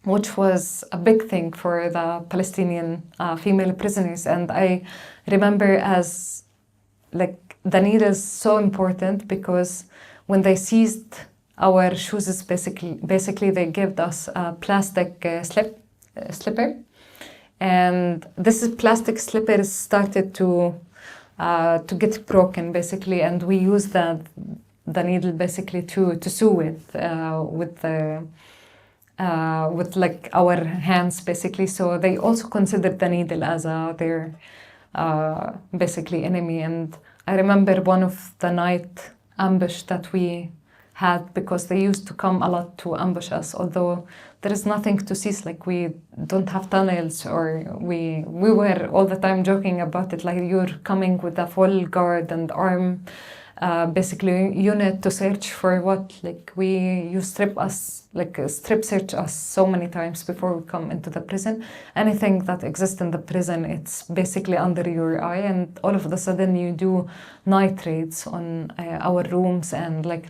Speaker 7: which was a big thing for the Palestinian female prisoners. And I remember as like the needle is so important because when they seized our shoes, basically they gave us a plastic slipper, and this plastic slipper started to get broken basically, and we used the needle basically to sew it with like our hands basically. So they also considered the needle as their basically enemy. And I remember one of the night ambush that we had, because they used to come a lot to ambush us, although there is nothing to see, like we don't have tunnels, or we were all the time joking about it, like you're coming with a full guard and arm basically unit to search for what, like you strip search us so many times before we come into the prison. Anything that exists in the prison, it's basically under your eye, and all of a sudden you do night raids on our rooms, and like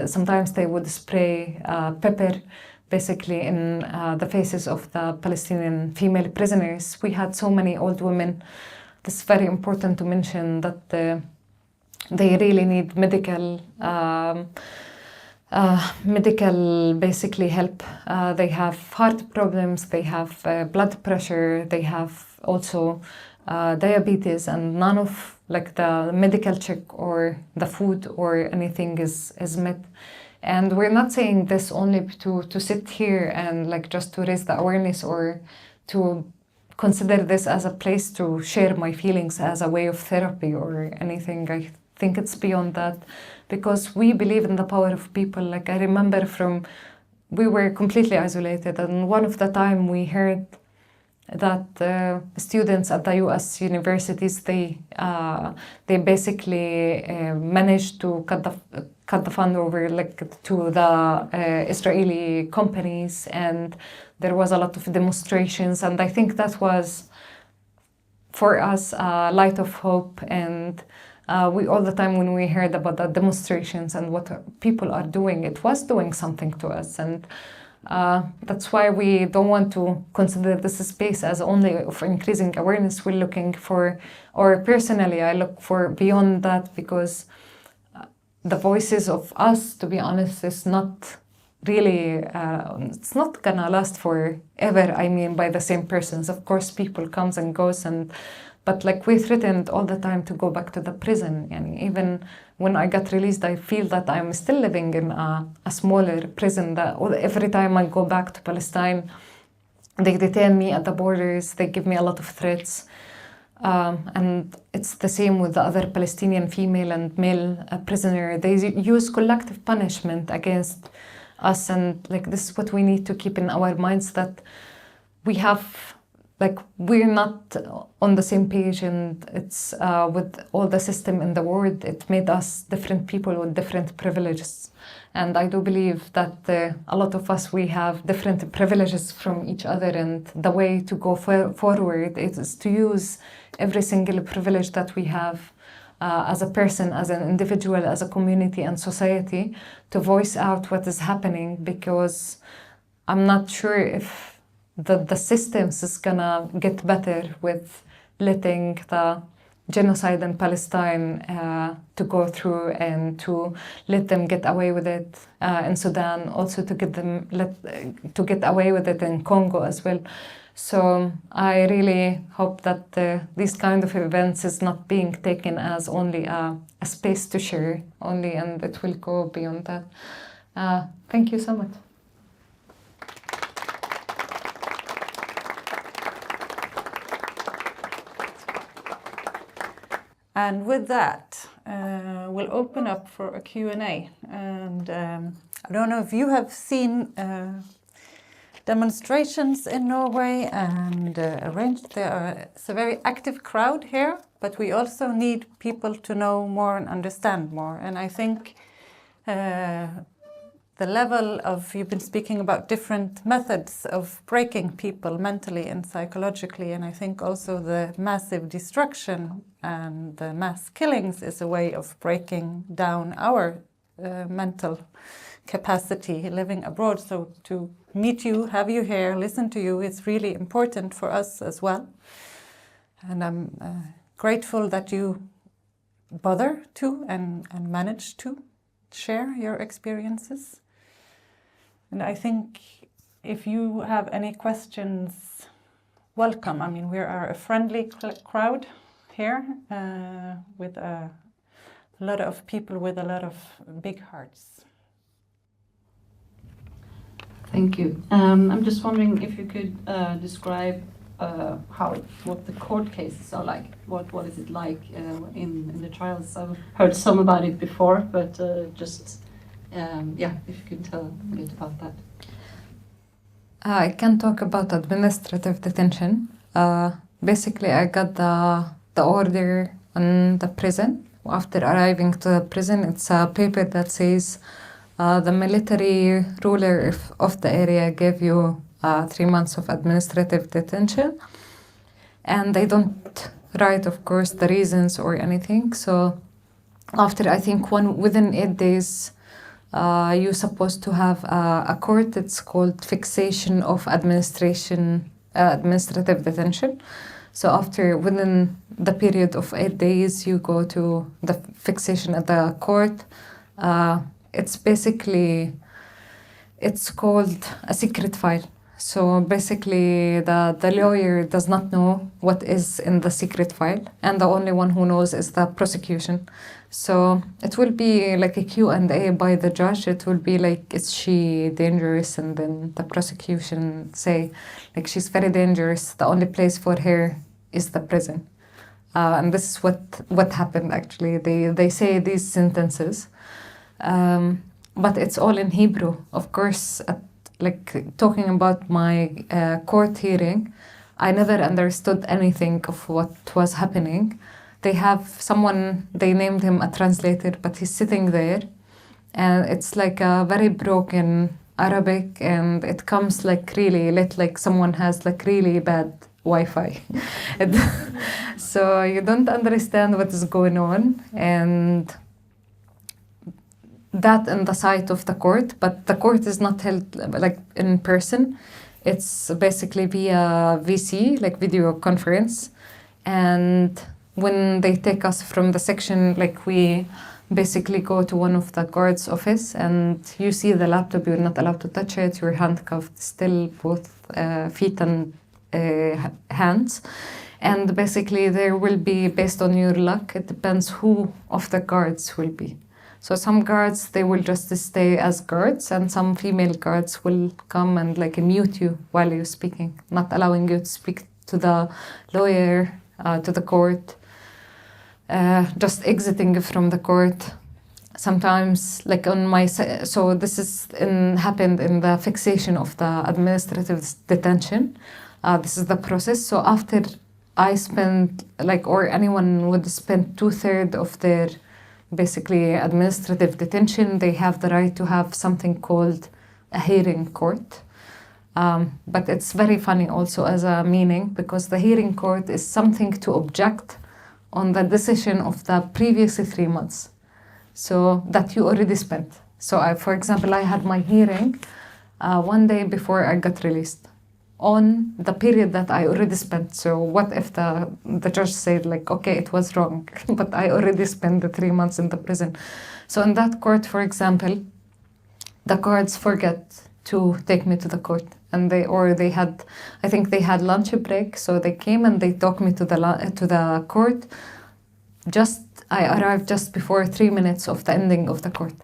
Speaker 7: sometimes they would spray pepper basically in the faces of the Palestinian female prisoners. We had so many old women. It's very important to mention that they really need medical basically help. They have heart problems, they have blood pressure, they have also diabetes, and none of like the medical check or the food or anything is met. And we're not saying this only to sit here and like just to raise the awareness, or to consider this as a place to share my feelings as a way of therapy or anything. I think it's beyond that, because we believe in the power of people. Like I remember we were completely isolated, and one of the time we heard that students at the U.S. universities, they basically managed to cut the fund over like to the Israeli companies, and there was a lot of demonstrations, and I think that was for us a light of hope. And we all the time when we heard about the demonstrations and what people are doing, it was doing something to us. And that's why we don't want to consider this space as only of increasing awareness. We're looking for, or personally I look for beyond that, because the voices of us, to be honest, is not really, it's not gonna last forever. I mean, by the same persons. Of course, people comes and goes, but like we threatened all the time to go back to the prison. And even when I got released, I feel that I'm still living in a smaller prison. That every time I go back to Palestine, they detain me at the borders. They give me a lot of threats. And it's the same with the other Palestinian female and male prisoner. They use collective punishment against us, and like this is what we need to keep in our minds, that we have, like, we're not on the same page, and it's with all the system in the world, it made us different people with different privileges. And I do believe that a lot of us, we have different privileges from each other, and the way to go forward is to use every single privilege that we have as a person, as an individual, as a community and society, to voice out what is happening, because I'm not sure if the systems is gonna get better with letting the genocide in Palestine to go through, and to let them get away with it in Sudan, also to get away with it in Congo as well. So I really hope that these kind of events is not being taken as only a space to share only, and it will go beyond that. Thank you so much.
Speaker 8: And with that, we'll open up for a Q&A. And I don't know if you have seen demonstrations in Norway and arranged. It's a very active crowd here, but we also need people to know more and understand more. And I think the level of, you've been speaking about different methods of breaking people mentally and psychologically, and I think also the massive destruction and the mass killings is a way of breaking down our mental capacity living abroad. So to meet you, have you here, listen to you, it's really important for us as well. And I'm grateful that you bother to and manage to share your experiences. And I think if you have any questions, welcome. I mean, we are a friendly crowd here with a lot of people with a lot of big hearts.
Speaker 9: Thank you. I'm just wondering if you could describe what the court cases are like. What is it like in the trials? I've heard some about it before, but if you can tell a bit about that.
Speaker 7: I can talk about administrative detention. Basically, I got the order on the prison. After arriving to the prison, it's a paper that says the military ruler of the area gave you 3 months of administrative detention. And they don't write, of course, the reasons or anything. So after, I think, within 8 days, you're supposed to have a court. It's called fixation of administrative detention. So within the period of 8 days, you go to the fixation at the court. It's called a secret file. So basically, the lawyer does not know what is in the secret file, and the only one who knows is the prosecution. So it will be like a Q&A by the judge. It will be like, is she dangerous? And then the prosecution say, like, she's very dangerous. The only place for her is the prison. And this is what happened, actually. They say these sentences. But it's all in Hebrew. Of course, talking about my court hearing, I never understood anything of what was happening. They have someone, they named him a translator, but he's sitting there, and it's like a very broken Arabic, and it comes like really late, like someone has like really bad Wi-Fi. So you don't understand what is going on, and that in the sight of the court, but the court is not held like in person. It's basically via VC, like video conference. And when they take us from the section, like we basically go to one of the guards' office, and you see the laptop, you're not allowed to touch it, you're handcuffed still, both feet and hands. And basically there will be, based on your luck, it depends who of the guards will be. So some guards, they will just stay as guards, and some female guards will come and like mute you while you're speaking, not allowing you to speak to the lawyer, to the court, just exiting from the court. Sometimes, like on my, so this is happened in the fixation of the administrative detention. This is the process. So after I spend, like, or anyone would spend 2/3 of their basically administrative detention, they have the right to have something called a hearing court. But it's very funny also as a meaning, because the hearing court is something to object on the decision of the previous 3 months, so that you already spent. So for example, I had my hearing 1 day before I got released on the period that I already spent. So what if the judge said like, okay, it was wrong, but I already spent the 3 months in the prison. So in that court, for example, the guards forget to take me to the court, and I think they had lunch break, so they came and they took me to the court. I arrived just before 3 minutes of the ending of the court.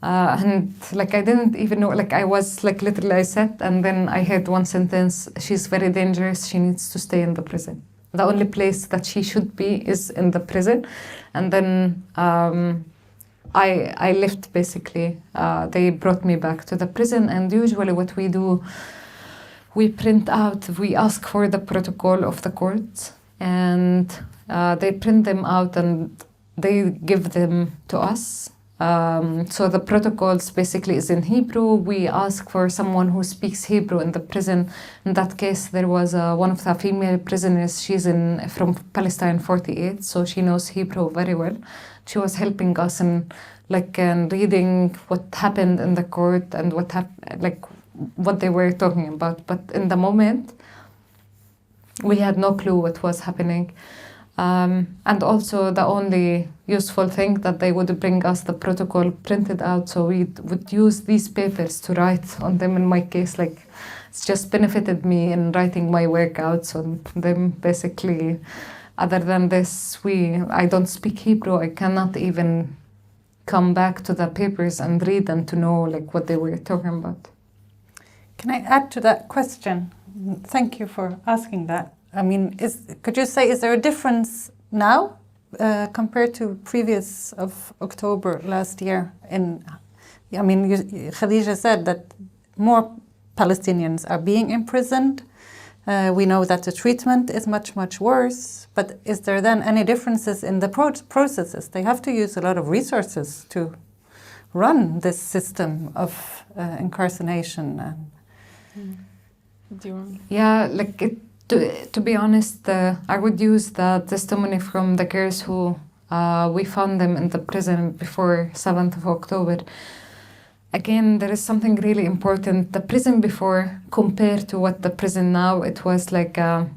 Speaker 7: And like I didn't even know, like I was like literally I sat, and then I heard one sentence: she's very dangerous, she needs to stay in the prison. The only place that she should be is in the prison. And then I left basically. They brought me back to the prison, and usually what we do, we ask for the protocol of the court, and they print them out and they give them to us. So the protocols basically is in Hebrew. We ask for someone who speaks Hebrew in the prison. In that case, there was one of the female prisoners. She's from Palestine 48, so she knows Hebrew very well. She was helping us in reading what happened in the court and what they were talking about. But in the moment, we had no clue what was happening. And also the only useful thing that they would bring us the protocol printed out, so we would use these papers to write on them. In my case, it's just benefited me in writing my workouts on them. Basically, other than this, I don't speak Hebrew. I cannot even come back to the papers and read them to know what they were talking about.
Speaker 8: Can I add to that question? Thank you for asking that. I mean, could you say, is there a difference now compared to previous of October last year? Khadija said that more Palestinians are being imprisoned. We know that the treatment is much, much worse. But is there then any differences in the processes? They have to use a lot of resources to run this system of incarceration.
Speaker 6: Do you want?
Speaker 7: Yeah, to be honest, I would use the testimony from the girls who we found them in the prison before 7th of October. Again, there is something really important. The prison before, compared to what the prison now, it was like a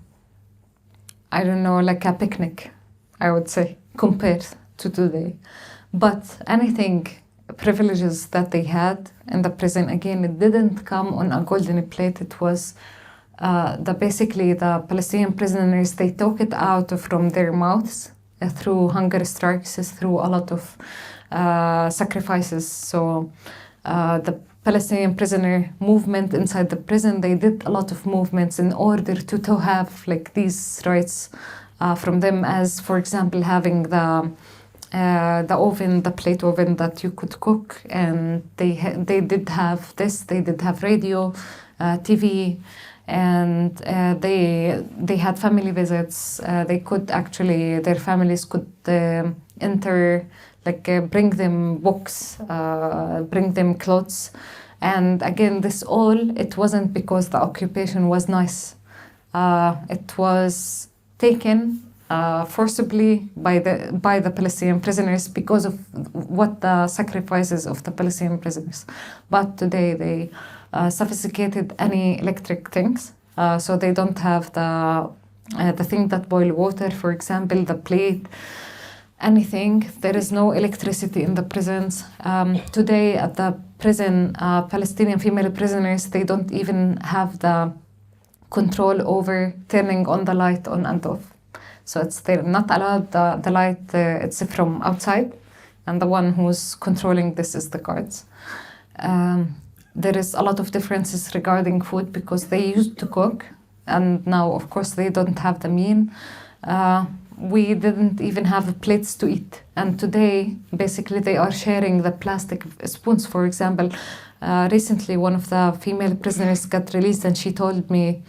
Speaker 7: picnic, I would say, compared to today. But anything, privileges that they had in the prison, again, it didn't come on a golden plate. It was basically the Palestinian prisoners, they took it out from their mouths through hunger strikes, through a lot of sacrifices. So the Palestinian prisoner movement inside the prison, they did a lot of movements in order to have like these rights from them, as for example having the oven, the plate oven that you could cook, and they did have this. They did have radio, TV, and they had family visits. They could actually, their families could enter. Bring them books, bring them clothes. And again, this all, it wasn't because the occupation was nice. It was taken forcibly by the Palestinian prisoners because of what the sacrifices of the Palestinian prisoners. But today they sophisticated any electric things, so they don't have the thing that boil water, for example, the plate, anything. There is no electricity in the prisons. Today at the prison, Palestinian female prisoners, they don't even have the control over turning on the light on and off. So they're not allowed the light, it's from outside, and the one who's controlling this is the guards. There is a lot of differences regarding food because they used to cook, and now of course they don't have the mean. We didn't even have plates to eat. And today, basically, they are sharing the plastic spoons. For example, recently one of the female prisoners got released and she told me,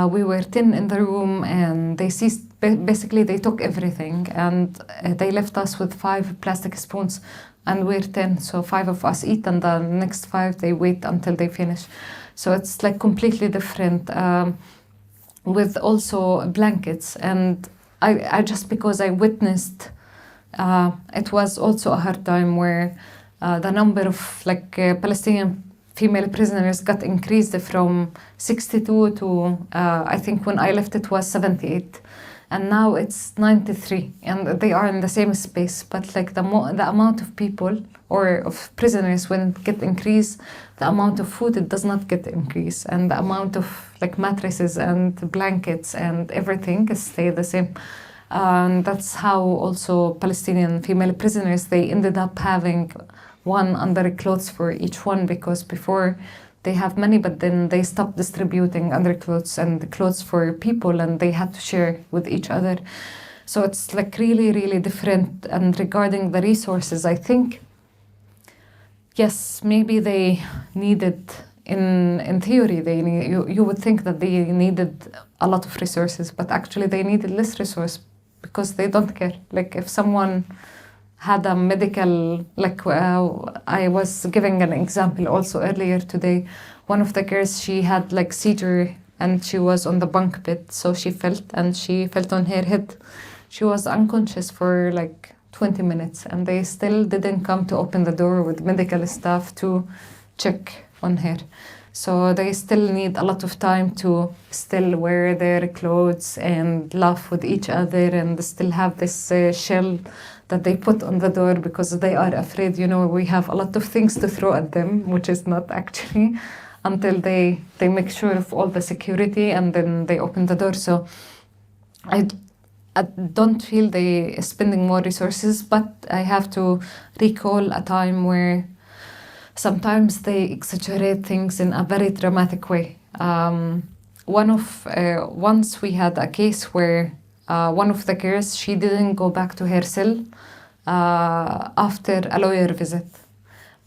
Speaker 7: we were 10 in the room and they seized, basically they took everything and they left us with 5 plastic spoons and we're 10. So 5 of us eat and the next 5 they wait until they finish. So it's like completely different, with also blankets. And I just because I witnessed, it was also a hard time where the number of Palestinian female prisoners got increased from 62 to, I think when I left it was 78. And now it's 93, and they are in the same space. But the amount of people or of prisoners, when it get increased, the amount of food, it does not get increased. And the amount of mattresses and blankets and everything stay the same. And that's how also Palestinian female prisoners, they ended up having one underclothes for each one, because before they have many, but then they stopped distributing underclothes and clothes for people, and they had to share with each other. So it's really, really different. And regarding the resources, I think, yes, maybe they needed, in theory, you would think that they needed a lot of resources, but actually they needed less resource because they don't care. If someone had a medical, I was giving an example also earlier today. One of the girls, she had seizure and she was on the bunk bed, so she felt on her head. She was unconscious for 20 minutes and they still didn't come to open the door with medical staff to check on her. So they still need a lot of time to still wear their clothes and laugh with each other and still have this shell that they put on the door because they are afraid, we have a lot of things to throw at them, which is not actually, until they make sure of all the security and then they open the door. So I don't feel they spending more resources, but I have to recall a time where sometimes they exaggerate things in a very dramatic way. once we had a case where one of the girls, she didn't go back to her cell after a lawyer visit,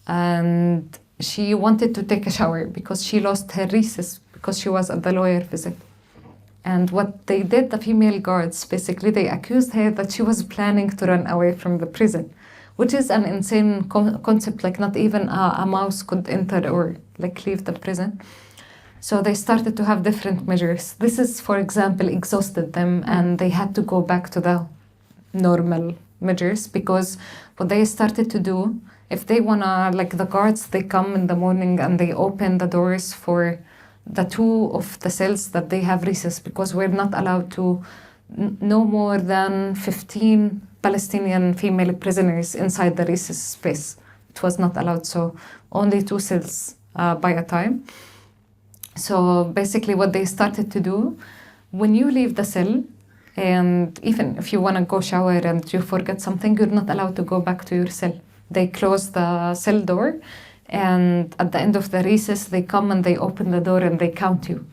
Speaker 7: and she wanted to take a shower because she lost her recess because she was at the lawyer visit. And what they did, the female guards, basically they accused her that she was planning to run away from the prison, which is an insane concept. Like not even a mouse could enter or like leave the prison. So they started to have different measures. This is, for example, exhausted them, and they had to go back to the normal measures, because what they started to do, if they wanna, like the guards, they come in the morning and they open the doors for the two of the cells that they have recess, because we're not allowed to no more than 15 Palestinian female prisoners inside the recess space. It was not allowed, so only 2 cells by a time. So basically what they started to do, when you leave the cell, and even if you want to go shower and you forget something, you're not allowed to go back to your cell. They close the cell door, and at the end of the recess, they come and they open the door and they count you.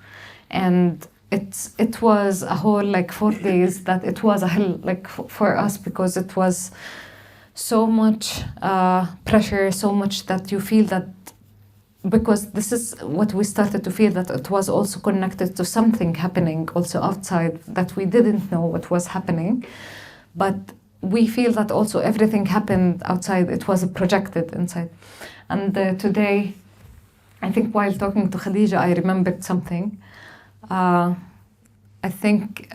Speaker 7: And it was a whole like 4 days that it was a hell like for us, because it was so much pressure, so much that you feel that, because this is what we started to feel, that it was also connected to something happening also outside that we didn't know what was happening. But we feel that also everything happened outside, it was projected inside. And today, I think while talking to Khadija, I remembered something. I think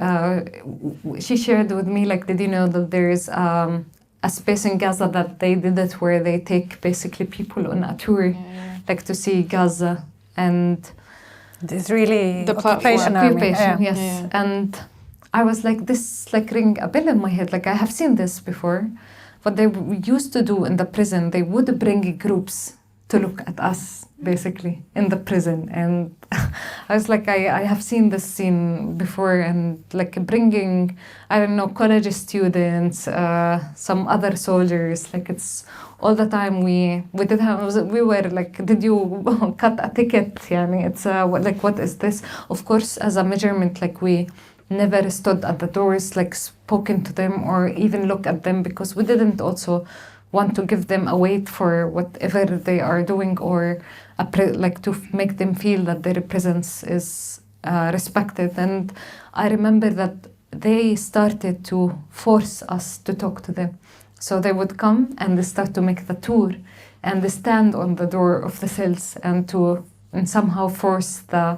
Speaker 7: she shared with me, like, did you know that there is a space in Gaza that they did it where they take basically people on a tour, like to see Gaza, and
Speaker 8: it's really
Speaker 2: the
Speaker 8: occupation
Speaker 7: army.
Speaker 8: Yeah.
Speaker 7: Yes. Yeah. And I was like, this like ring a bell in my head, like I have seen this before. What they used to do in the prison, they would bring groups to look at us, basically, in the prison. And I was like, I have seen this scene before, and like bringing, I don't know, college students, some other soldiers, like it's all the time we were like, did you cut a ticket? Yani it's like, what is this? Of course, as a measurement, like we never stood at the doors, like spoken to them or even look at them, because we didn't also want to give them a weight for whatever they are doing, or like to make them feel that their presence is respected. And I remember that they started to force us to talk to them. So they would come and they start to make the tour, and they stand on the door of the cells and somehow force the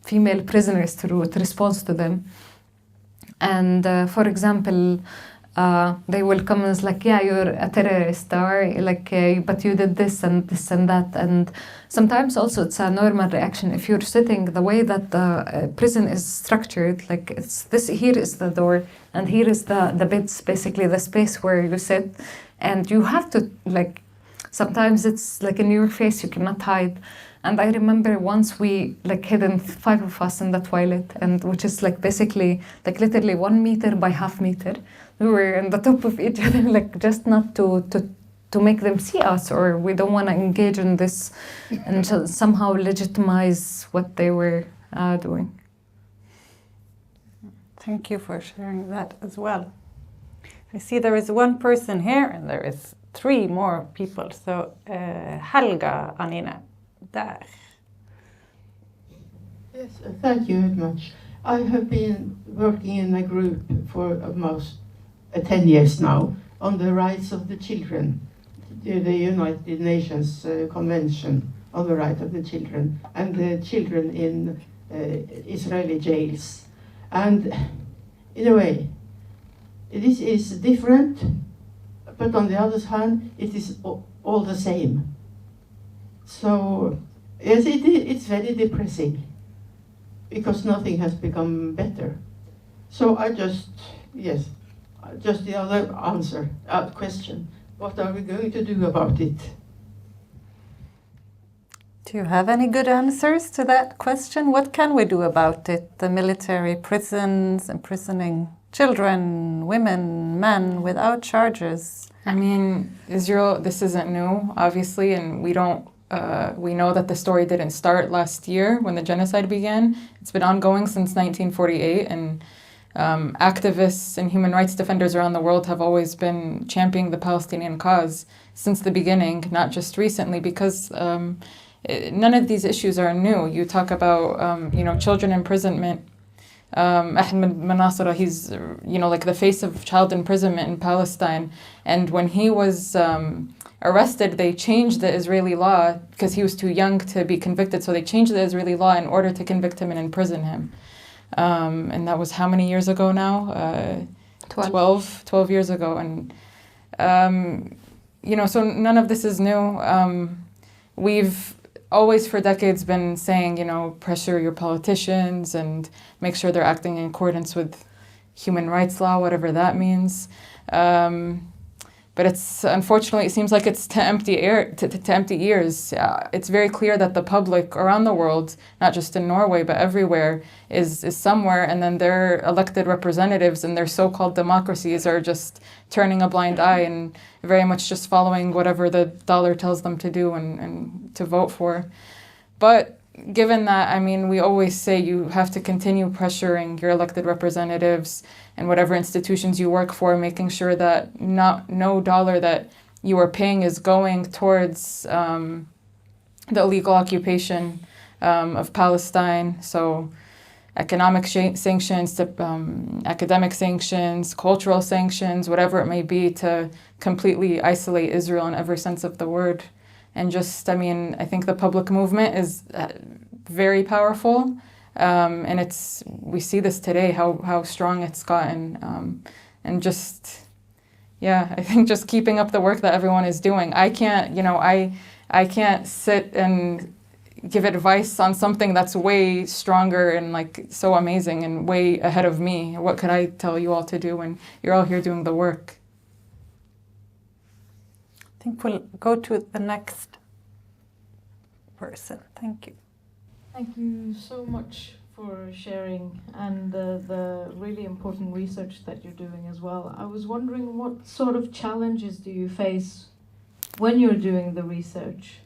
Speaker 7: female prisoners to respond to them. And for example, they will come and it's like, yeah, you're a terrorist, or like, but you did this and that. And sometimes also it's a normal reaction. If you're sitting, the way that the prison is structured, like it's this, here is the door and here is the beds, basically the space where you sit, and you have to, like, sometimes it's like in your face, you cannot hide. And I remember once we like hidden 5 of us in the toilet, and which is like basically like literally 1 meter by ½ meter. We were on the top of each other, like just not to make them see us, or we don't want to engage in this and somehow legitimize what they were doing.
Speaker 8: Thank you for sharing that as well. I see there is 1 person here and there is 3 more people. So Helga, Anina. There.
Speaker 10: Yes, thank you very much. I have been working in a group for almost 10 years now on the rights of the children, the United Nations Convention on the Rights of the Children, and the children in Israeli jails. And in a way, this is different, but on the other hand, it is all the same. So, yes, it's very depressing, because nothing has become better. So just the other question, what are we going to do about it?
Speaker 8: Do you have any good answers to that question? What can we do about it? The military prisons, imprisoning children, women, men without charges.
Speaker 2: I mean, Israel, this isn't new, obviously, and we don't we know that the story didn't start last year when the genocide began. It's been ongoing since 1948, and activists and human rights defenders around the world have always been championing the Palestinian cause since the beginning, not just recently, because none of these issues are new. You talk about, children imprisonment. Ahmed Manasra, he's, like the face of child imprisonment in Palestine. And when he was arrested, they changed the Israeli law because he was too young to be convicted. So they changed the Israeli law in order to convict him and imprison him. And that was how many years ago now? 12 years ago. And, so none of this is new. We've always for decades been saying, pressure your politicians and make sure they're acting in accordance with human rights law, whatever that means. But it's unfortunately, it seems like it's to empty ears. It's very clear that the public around the world, not just in Norway, but everywhere, is somewhere, and then their elected representatives and their so-called democracies are just turning a blind eye and very much just following whatever the dollar tells them to do and to vote for. But given that, we always say you have to continue pressuring your elected representatives and whatever institutions you work for, making sure that no dollar that you are paying is going towards the illegal occupation of Palestine. So economic sanctions, academic sanctions, cultural sanctions, whatever it may be, to completely isolate Israel in every sense of the word. And just, I think the public movement is very powerful. And we see this today, how strong it's gotten. And just, I think just keeping up the work that everyone is doing. I can't, I can't sit and give advice on something that's way stronger and so amazing and way ahead of me. What could I tell you all to do when you're all here doing the work?
Speaker 8: I think we'll go to the next person. Thank you.
Speaker 1: Thank you so much for sharing and the really important research that you're doing as well. I was wondering, what sort of challenges do you face when you're doing the research?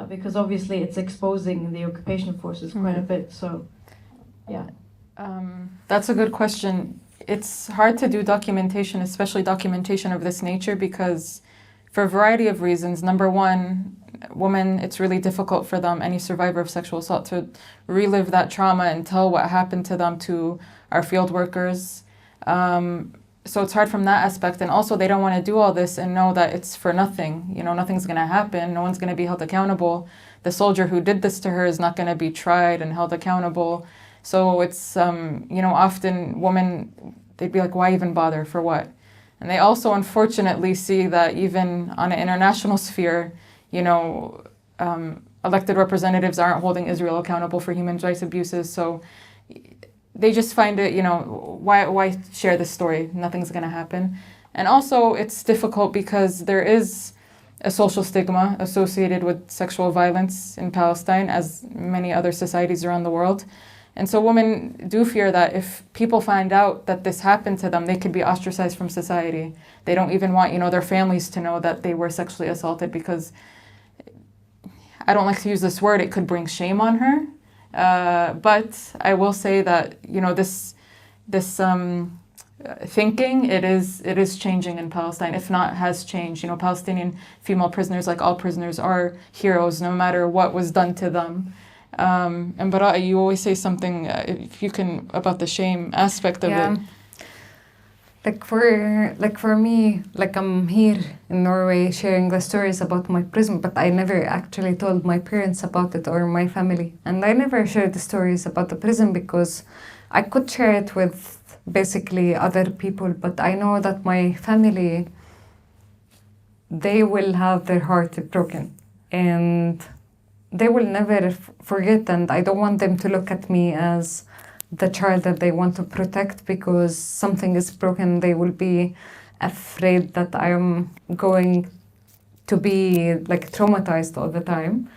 Speaker 1: Because obviously it's exposing the occupation forces quite a bit, so yeah.
Speaker 2: That's a good question. It's hard to do documentation, especially documentation of this nature, because for a variety of reasons. Number one, women, it's really difficult for them, any survivor of sexual assault, to relive that trauma and tell what happened to them to our field workers. So it's hard from that aspect. And also they don't want to do all this and know that it's for nothing. Nothing's going to happen. No one's going to be held accountable. The soldier who did this to her is not going to be tried and held accountable. So it's, often women, they'd be like, why even bother? For what? And they also unfortunately see that even on an international sphere, elected representatives aren't holding Israel accountable for human rights abuses. So they just find it, why share this story? Nothing's going to happen. And also it's difficult because there is a social stigma associated with sexual violence in Palestine, as many other societies around the world. And so women do fear that if people find out that this happened to them, they could be ostracized from society. They don't even want, their families to know that they were sexually assaulted, because I don't like to use this word, it could bring shame on her. But I will say that, this thinking, it is changing in Palestine, if not has changed. Palestinian female prisoners, like all prisoners, are heroes no matter what was done to them. And Bara, you always say something, if you can, about the shame aspect of it.
Speaker 7: For me, I'm here in Norway sharing the stories about my prison, but I never actually told my parents about it or my family. And I never shared the stories about the prison because I could share it with basically other people, but I know that my family, they will have their heart broken and they will never forget, and I don't want them to look at me as the child that they want to protect because something is broken. They will be afraid that I'm going to be traumatized all the time.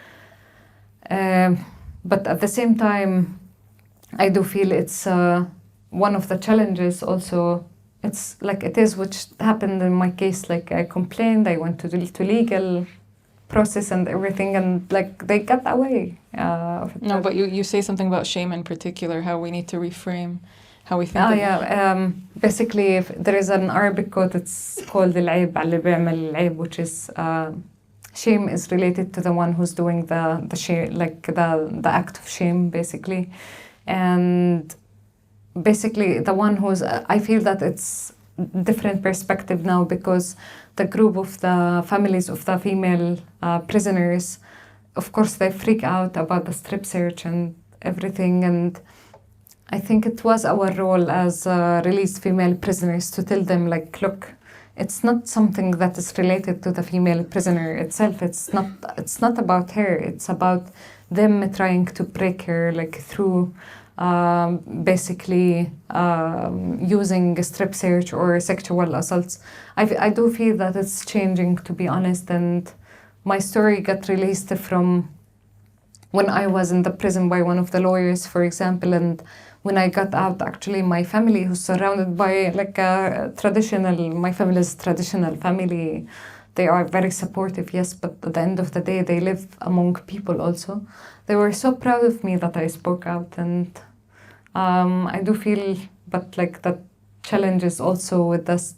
Speaker 7: But at the same time, I do feel it's one of the challenges also. It's it is which happened in my case. I complained, I went to legal process and everything, and like they got away.
Speaker 2: No, but you say something about shame in particular, how we need to reframe how we think.
Speaker 7: Basically, if there is an Arabic quote, it's called العيب على اللي بيعمل العيب, which is shame is related to the one who's doing the shame, like the act of shame, basically. And basically the one who's, I feel that it's different perspective now, because the group of the families of the female prisoners, of course they freak out about the strip search and everything, and I think it was our role as released female prisoners to tell them, like, look, it's not something that is related to the female prisoner itself. It's not about her. It's about them trying to break her, like, through basically using a strip search or sexual assaults. I do feel that it's changing, to be honest, and my story got released from when I was in the prison by one of the lawyers, for example, and when I got out, actually, my family, who's surrounded by like my family is traditional family. They are very supportive, yes, but at the end of the day, they live among people also. They were so proud of me that I spoke out, and I do feel, but like that challenge is also with this.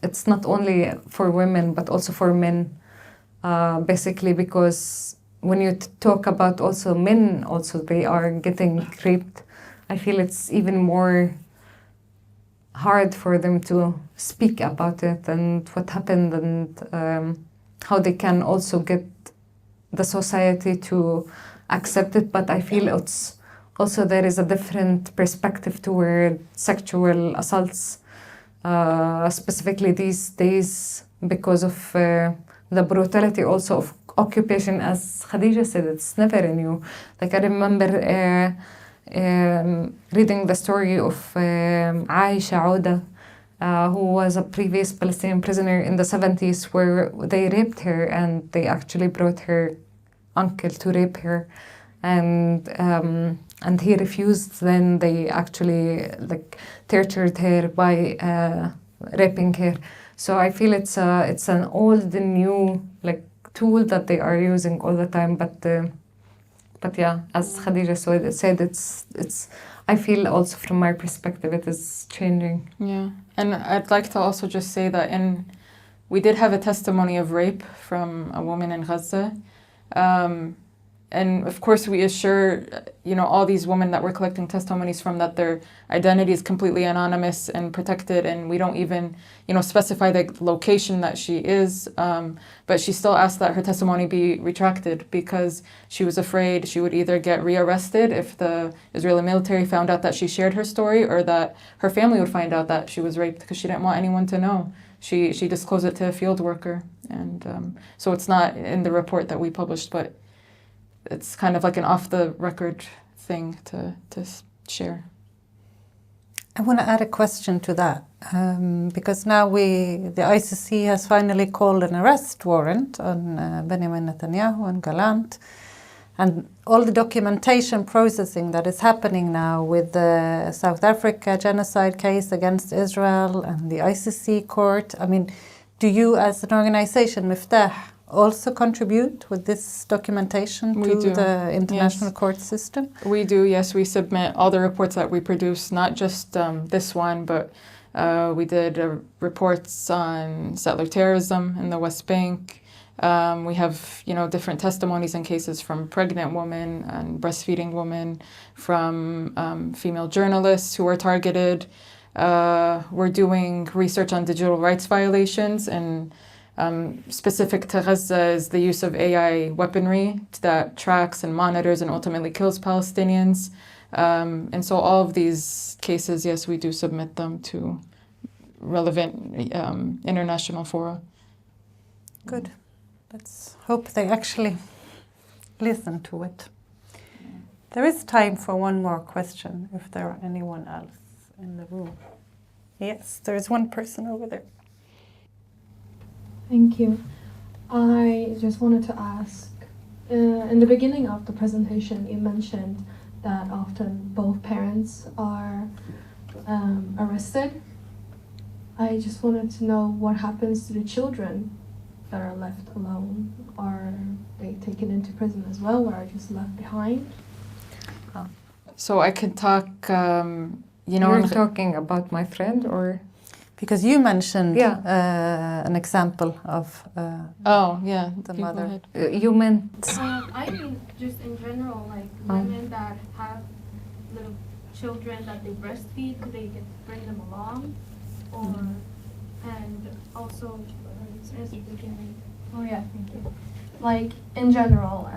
Speaker 7: It's not only for women, but also for men, basically, because when you talk about also men, also they are getting raped. I feel it's even more hard for them to speak about it and what happened, and how they can also get the society to accept it. But I feel it's also there is a different perspective toward sexual assaults, specifically these days, because of the brutality also of occupation. As Khadija said, it's never new. Like, I remember reading the story of Aisha Ouda, who was a previous Palestinian prisoner in the 70s, where they raped her, and they actually brought her uncle to rape her, and he refused. Then they actually like tortured her by raping her. So I feel it's an old and new like tool that they are using all the time, but yeah, as Khadija said, it's. I feel also from my perspective, it is changing.
Speaker 2: Yeah, and I'd like to also just say that we did have a testimony of rape from a woman in Gaza, and of course we assure all these women that we're collecting testimonies from that their identity is completely anonymous and protected, and we don't even specify the location that she is, but she still asked that her testimony be retracted because she was afraid she would either get rearrested if the Israeli military found out that she shared her story, or that her family would find out that she was raped, because she didn't want anyone to know. She disclosed it to a field worker, and so it's not in the report that we published, but it's kind of like an off-the-record thing to share.
Speaker 8: I want to add a question to that, because now the ICC has finally called an arrest warrant on Benjamin Netanyahu and Gallant, and all the documentation processing that is happening now with the South Africa genocide case against Israel and the ICC court. I mean, do you as an organization, MIFTAH, also contribute with this documentation to the international court system?
Speaker 2: We do, yes. We submit all the reports that we produce, not just this one, but we did reports on settler terrorism in the West Bank. We have, different testimonies and cases from pregnant women and breastfeeding women, from female journalists who are targeted. We're doing research on digital rights violations, and specific to Gaza is the use of AI weaponry that tracks and monitors and ultimately kills Palestinians. And so all of these cases, yes, we do submit them to relevant international fora.
Speaker 8: Good. Let's hope they actually listen to it. There is time for one more question, if there are anyone else in the room. Yes, there is one person over there.
Speaker 11: Thank you. I just wanted to ask, in the beginning of the presentation, you mentioned that often both parents are arrested. I just wanted to know what happens to the children that are left alone, are they taken into prison as well, or are just left behind?
Speaker 2: So I could talk,
Speaker 7: You're talking about my friend, or?
Speaker 8: Because you mentioned
Speaker 7: Yeah.
Speaker 8: an example of
Speaker 2: oh, yeah,
Speaker 8: the
Speaker 2: you go
Speaker 8: mother.
Speaker 2: ahead.
Speaker 7: You meant
Speaker 11: I mean, just in general, like women that have little children that they breastfeed, do they get to bring them along? Or, and also, as a beginning, oh yeah, thank you. Like in general,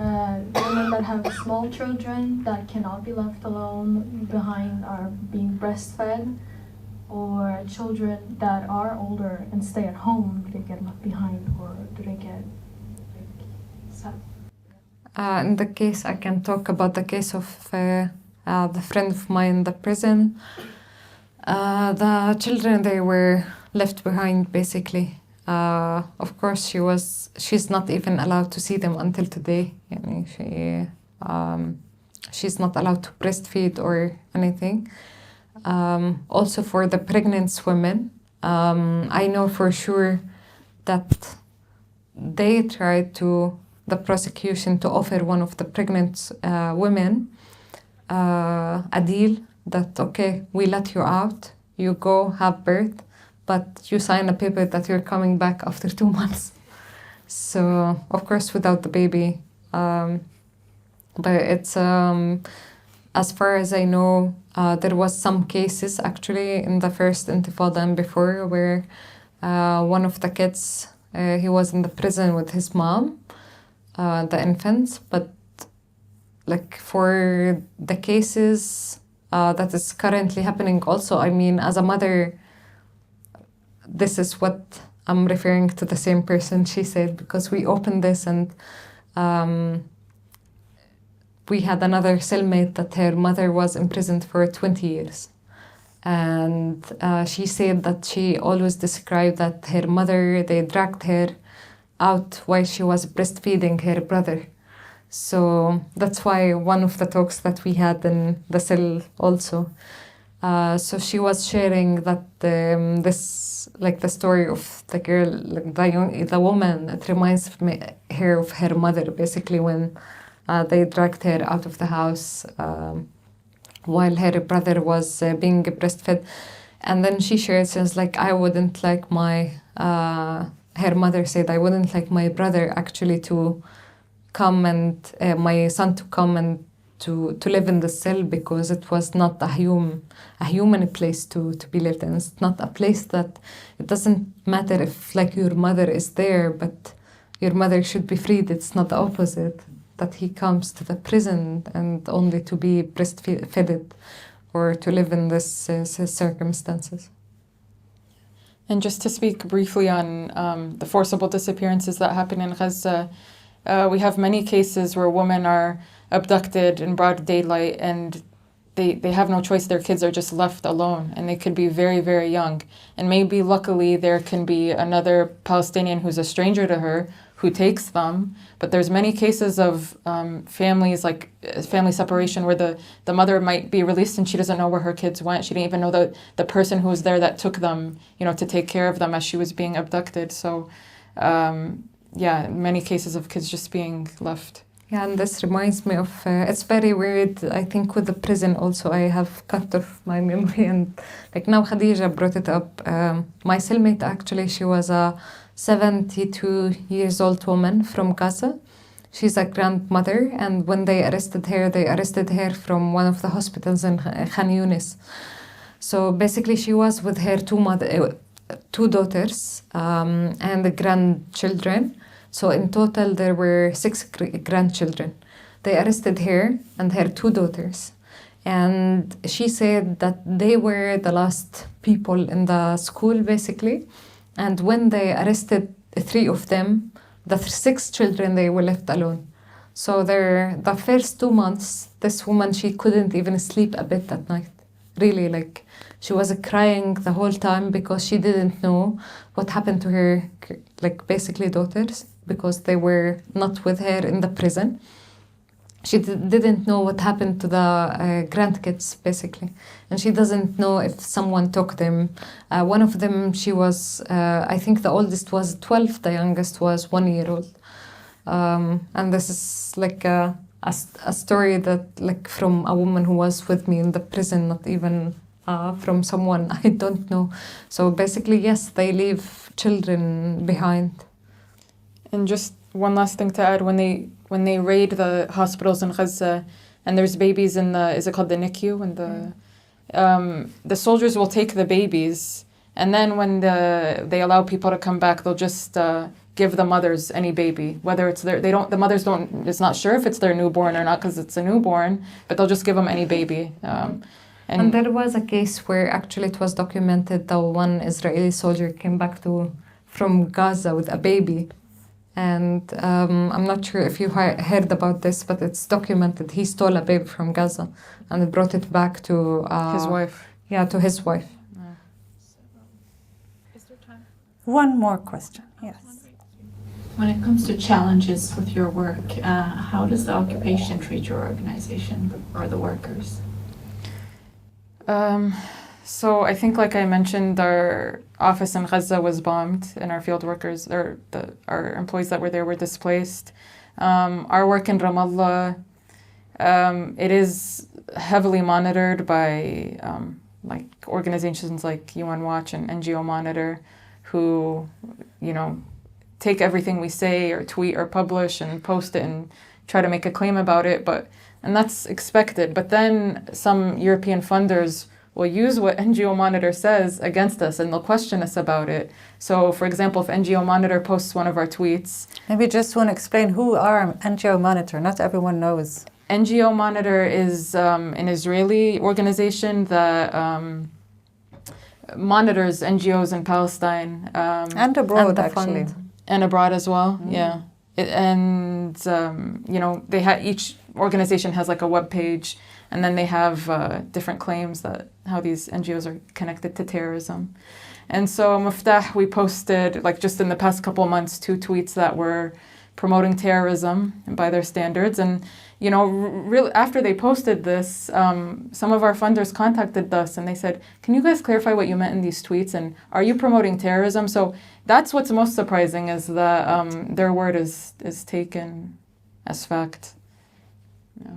Speaker 11: women that have small children that cannot be left alone behind are being breastfed, or children that are older and stay at home, do they get left behind, or do they get like set?
Speaker 7: in the case, I can talk about the case of the friend of mine in the prison. The children, they were left behind basically. Of course, she's not even allowed to see them until today. She's not allowed to breastfeed or anything. Also for the pregnant women, I know for sure that they tried the prosecution to offer one of the pregnant women a deal that, okay, we let you out, you go have birth, but you sign a paper that you're coming back after 2 months. So, of course, without the baby. But it's, as far as I know, there was some cases actually in the first Intifada and before where one of the kids, he was in the prison with his mom, the infants, but like for the cases that is currently happening also, I mean, as a mother, this is what I'm referring to the same person she said, because we opened this and we had another cellmate that her mother was imprisoned for 20 years. And she said that she always described that her mother, they dragged her out while she was breastfeeding her brother. So that's why one of the talks that we had in the cell also. So she was sharing that this, like the story of the girl, like the woman, it reminds her of her mother, basically, when they dragged her out of the house while her brother was being breastfed. And then she shared, says, like, I wouldn't like her mother said, I wouldn't like my brother actually to come and my son to come and to live in the cell, because it was not a human place to be lived in. It's not a place that, it doesn't matter if like your mother is there, but your mother should be freed. It's not the opposite, that he comes to the prison and only to be breastfed or to live in this circumstances.
Speaker 2: And just to speak briefly on the forcible disappearances that happen in Gaza, we have many cases where women are abducted in broad daylight and they have no choice. Their kids are just left alone, and they could be very, very young. And maybe luckily there can be another Palestinian who's a stranger to her who takes them. But there's many cases of families, like family separation, where the mother might be released and she doesn't know where her kids went. She didn't even know the person who was there that took them, to take care of them as she was being abducted. So many cases of kids just being left.
Speaker 7: Yeah, and this reminds me of, it's very weird, I think with the prison also, I have cut off my memory, and like now Khadija brought it up. My cellmate actually, she was a 72 years old woman from Gaza. She's a grandmother, and when they arrested her from one of the hospitals in Khan Yunis. So basically she was with her two daughters and the grandchildren. So in total, there were 6 grandchildren. They arrested her and her 2 daughters. And she said that they were the last people in the school, basically. And when they arrested 3 of them, the 6 children, they were left alone. So the first 2 months, this woman, she couldn't even sleep a bit at night. Really, like, she was crying the whole time because she didn't know what happened to her, like, basically daughters, because they were not with her in the prison. she didn't know what happened to the grandkids, basically. And she doesn't know if someone took them. One of them, she was, I think the oldest was 12, the youngest was 1 year old. And this is like a story that, like, from a woman who was with me in the prison, not even from someone I don't know. So basically, yes, they leave children behind.
Speaker 2: And just one last thing to add, when they raid the hospitals in Gaza and there's babies in the, is it called the NICU? And the soldiers will take the babies, and then when they allow people to come back, they'll just give the mothers any baby, whether it's the mothers it's not sure if it's their newborn or not because it's a newborn, but they'll just give them any baby.
Speaker 7: And there was a case where actually it was documented that one Israeli soldier came back from Gaza with a baby. And I'm not sure if you heard about this, but it's documented. He stole a baby from Gaza and brought it back to
Speaker 2: his wife.
Speaker 7: Yeah, to his wife.
Speaker 9: Is there time?
Speaker 8: One more question, yes.
Speaker 9: When it comes to challenges with your work, how does the occupation treat your organization or the workers?
Speaker 2: So I think, like I mentioned, our office in Gaza was bombed, and our field workers, or our employees that were there, were displaced. Our work in Ramallah, it is heavily monitored by like organizations like UN Watch and NGO Monitor, who, take everything we say or tweet or publish and post it and try to make a claim about it. And that's expected. But then some European funders will use what NGO Monitor says against us, and they'll question us about it. So, for example, if NGO Monitor posts one of our tweets...
Speaker 8: Maybe just want to explain who are NGO Monitor. Not everyone knows.
Speaker 2: NGO Monitor is an Israeli organization that monitors NGOs in Palestine.
Speaker 8: And abroad, actually.
Speaker 2: And abroad as well, yeah. Each organization has like a web page, and then they have different claims that how these NGOs are connected to terrorism. And so MIFTAH, we posted, like just in the past couple of months, 2 tweets that were promoting terrorism by their standards. And, really after they posted this, some of our funders contacted us and they said, can you guys clarify what you meant in these tweets? And are you promoting terrorism? So that's what's most surprising, is that their word is taken as fact. Yeah.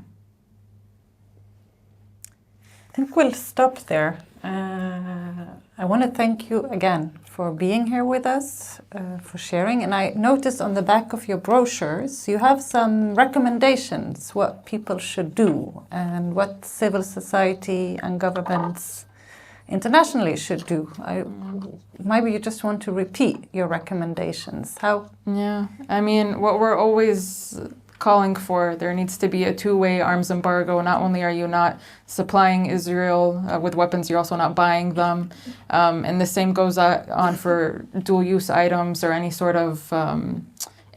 Speaker 8: I think we'll stop there. I want to thank you again for being here with us, for sharing. And I noticed on the back of your brochures, you have some recommendations what people should do and what civil society and governments internationally should do. Maybe you just want to repeat your recommendations. How?
Speaker 2: Yeah, I mean, what we're always calling for, there needs to be a 2-way arms embargo. Not only are you not supplying Israel with weapons, you're also not buying them. And the same goes on for dual-use items or any sort of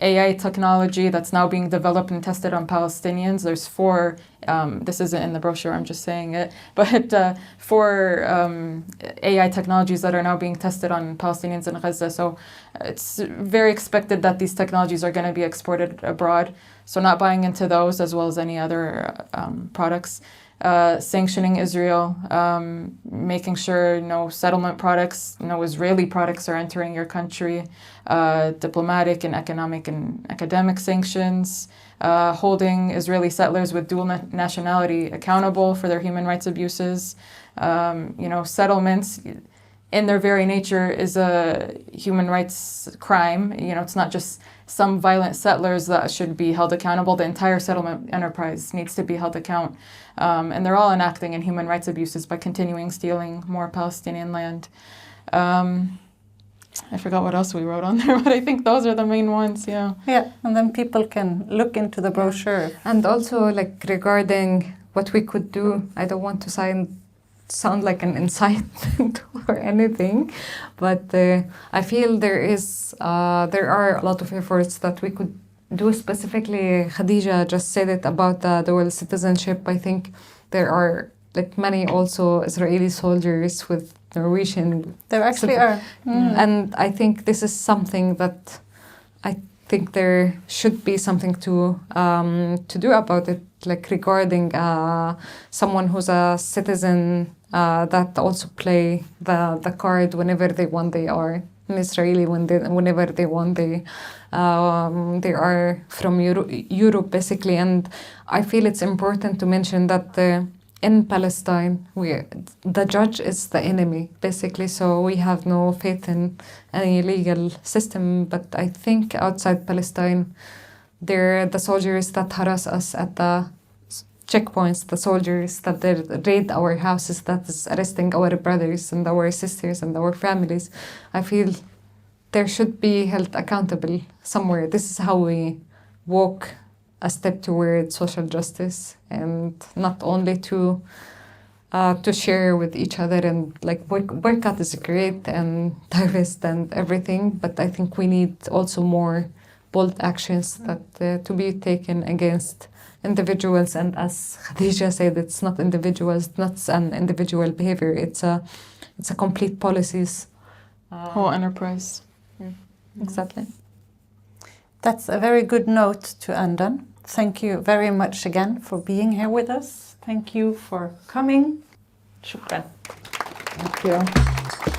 Speaker 2: AI technology that's now being developed and tested on Palestinians. There's 4, this isn't in the brochure, I'm just saying it, but 4 AI technologies that are now being tested on Palestinians in Gaza. So it's very expected that these technologies are going to be exported abroad. So not buying into those, as well as any other products. Sanctioning Israel, making sure no settlement products, no Israeli products are entering your country, diplomatic and economic and academic sanctions, holding Israeli settlers with dual nationality accountable for their human rights abuses. Settlements in their very nature is a human rights crime. It's not just some violent settlers that should be held accountable. The entire settlement enterprise needs to be held account. And they're all enacting in human rights abuses by continuing stealing more Palestinian land. I forgot what else we wrote on there, but I think those are the main ones, yeah.
Speaker 8: Yeah, and then people can look into the brochure.
Speaker 7: And also, regarding what we could do, I don't want to sound like an incitement or anything, but I feel there are a lot of efforts that we could do. Specifically, Khadija just said it about the dual citizenship. I think there are many also Israeli soldiers with Norwegian.
Speaker 8: There actually are.
Speaker 7: And I think this is something that think there should be something to do about it, like regarding someone who's a citizen that also play the card whenever they want. They are an Israeli whenever they want. They are from Europe basically, and I feel it's important to mention that in Palestine, the judge is the enemy, basically, so we have no faith in any legal system. But I think outside Palestine, they're the soldiers that harass us at the checkpoints, the soldiers that raid our houses, that is arresting our brothers and our sisters and our families. I feel there should be held accountable somewhere. This is how we walk a step toward social justice, and not only to share with each other, and like boycott is great and divest and everything, but I think we need also more bold actions that to be taken against individuals. And as Khadija said, it's not individuals, not an individual behavior. It's a complete policies.
Speaker 2: Whole enterprise.
Speaker 7: Exactly.
Speaker 8: That's a very good note to end on. Thank you very much again for being here with us. Thank you for coming. Shukran.
Speaker 2: Thank you.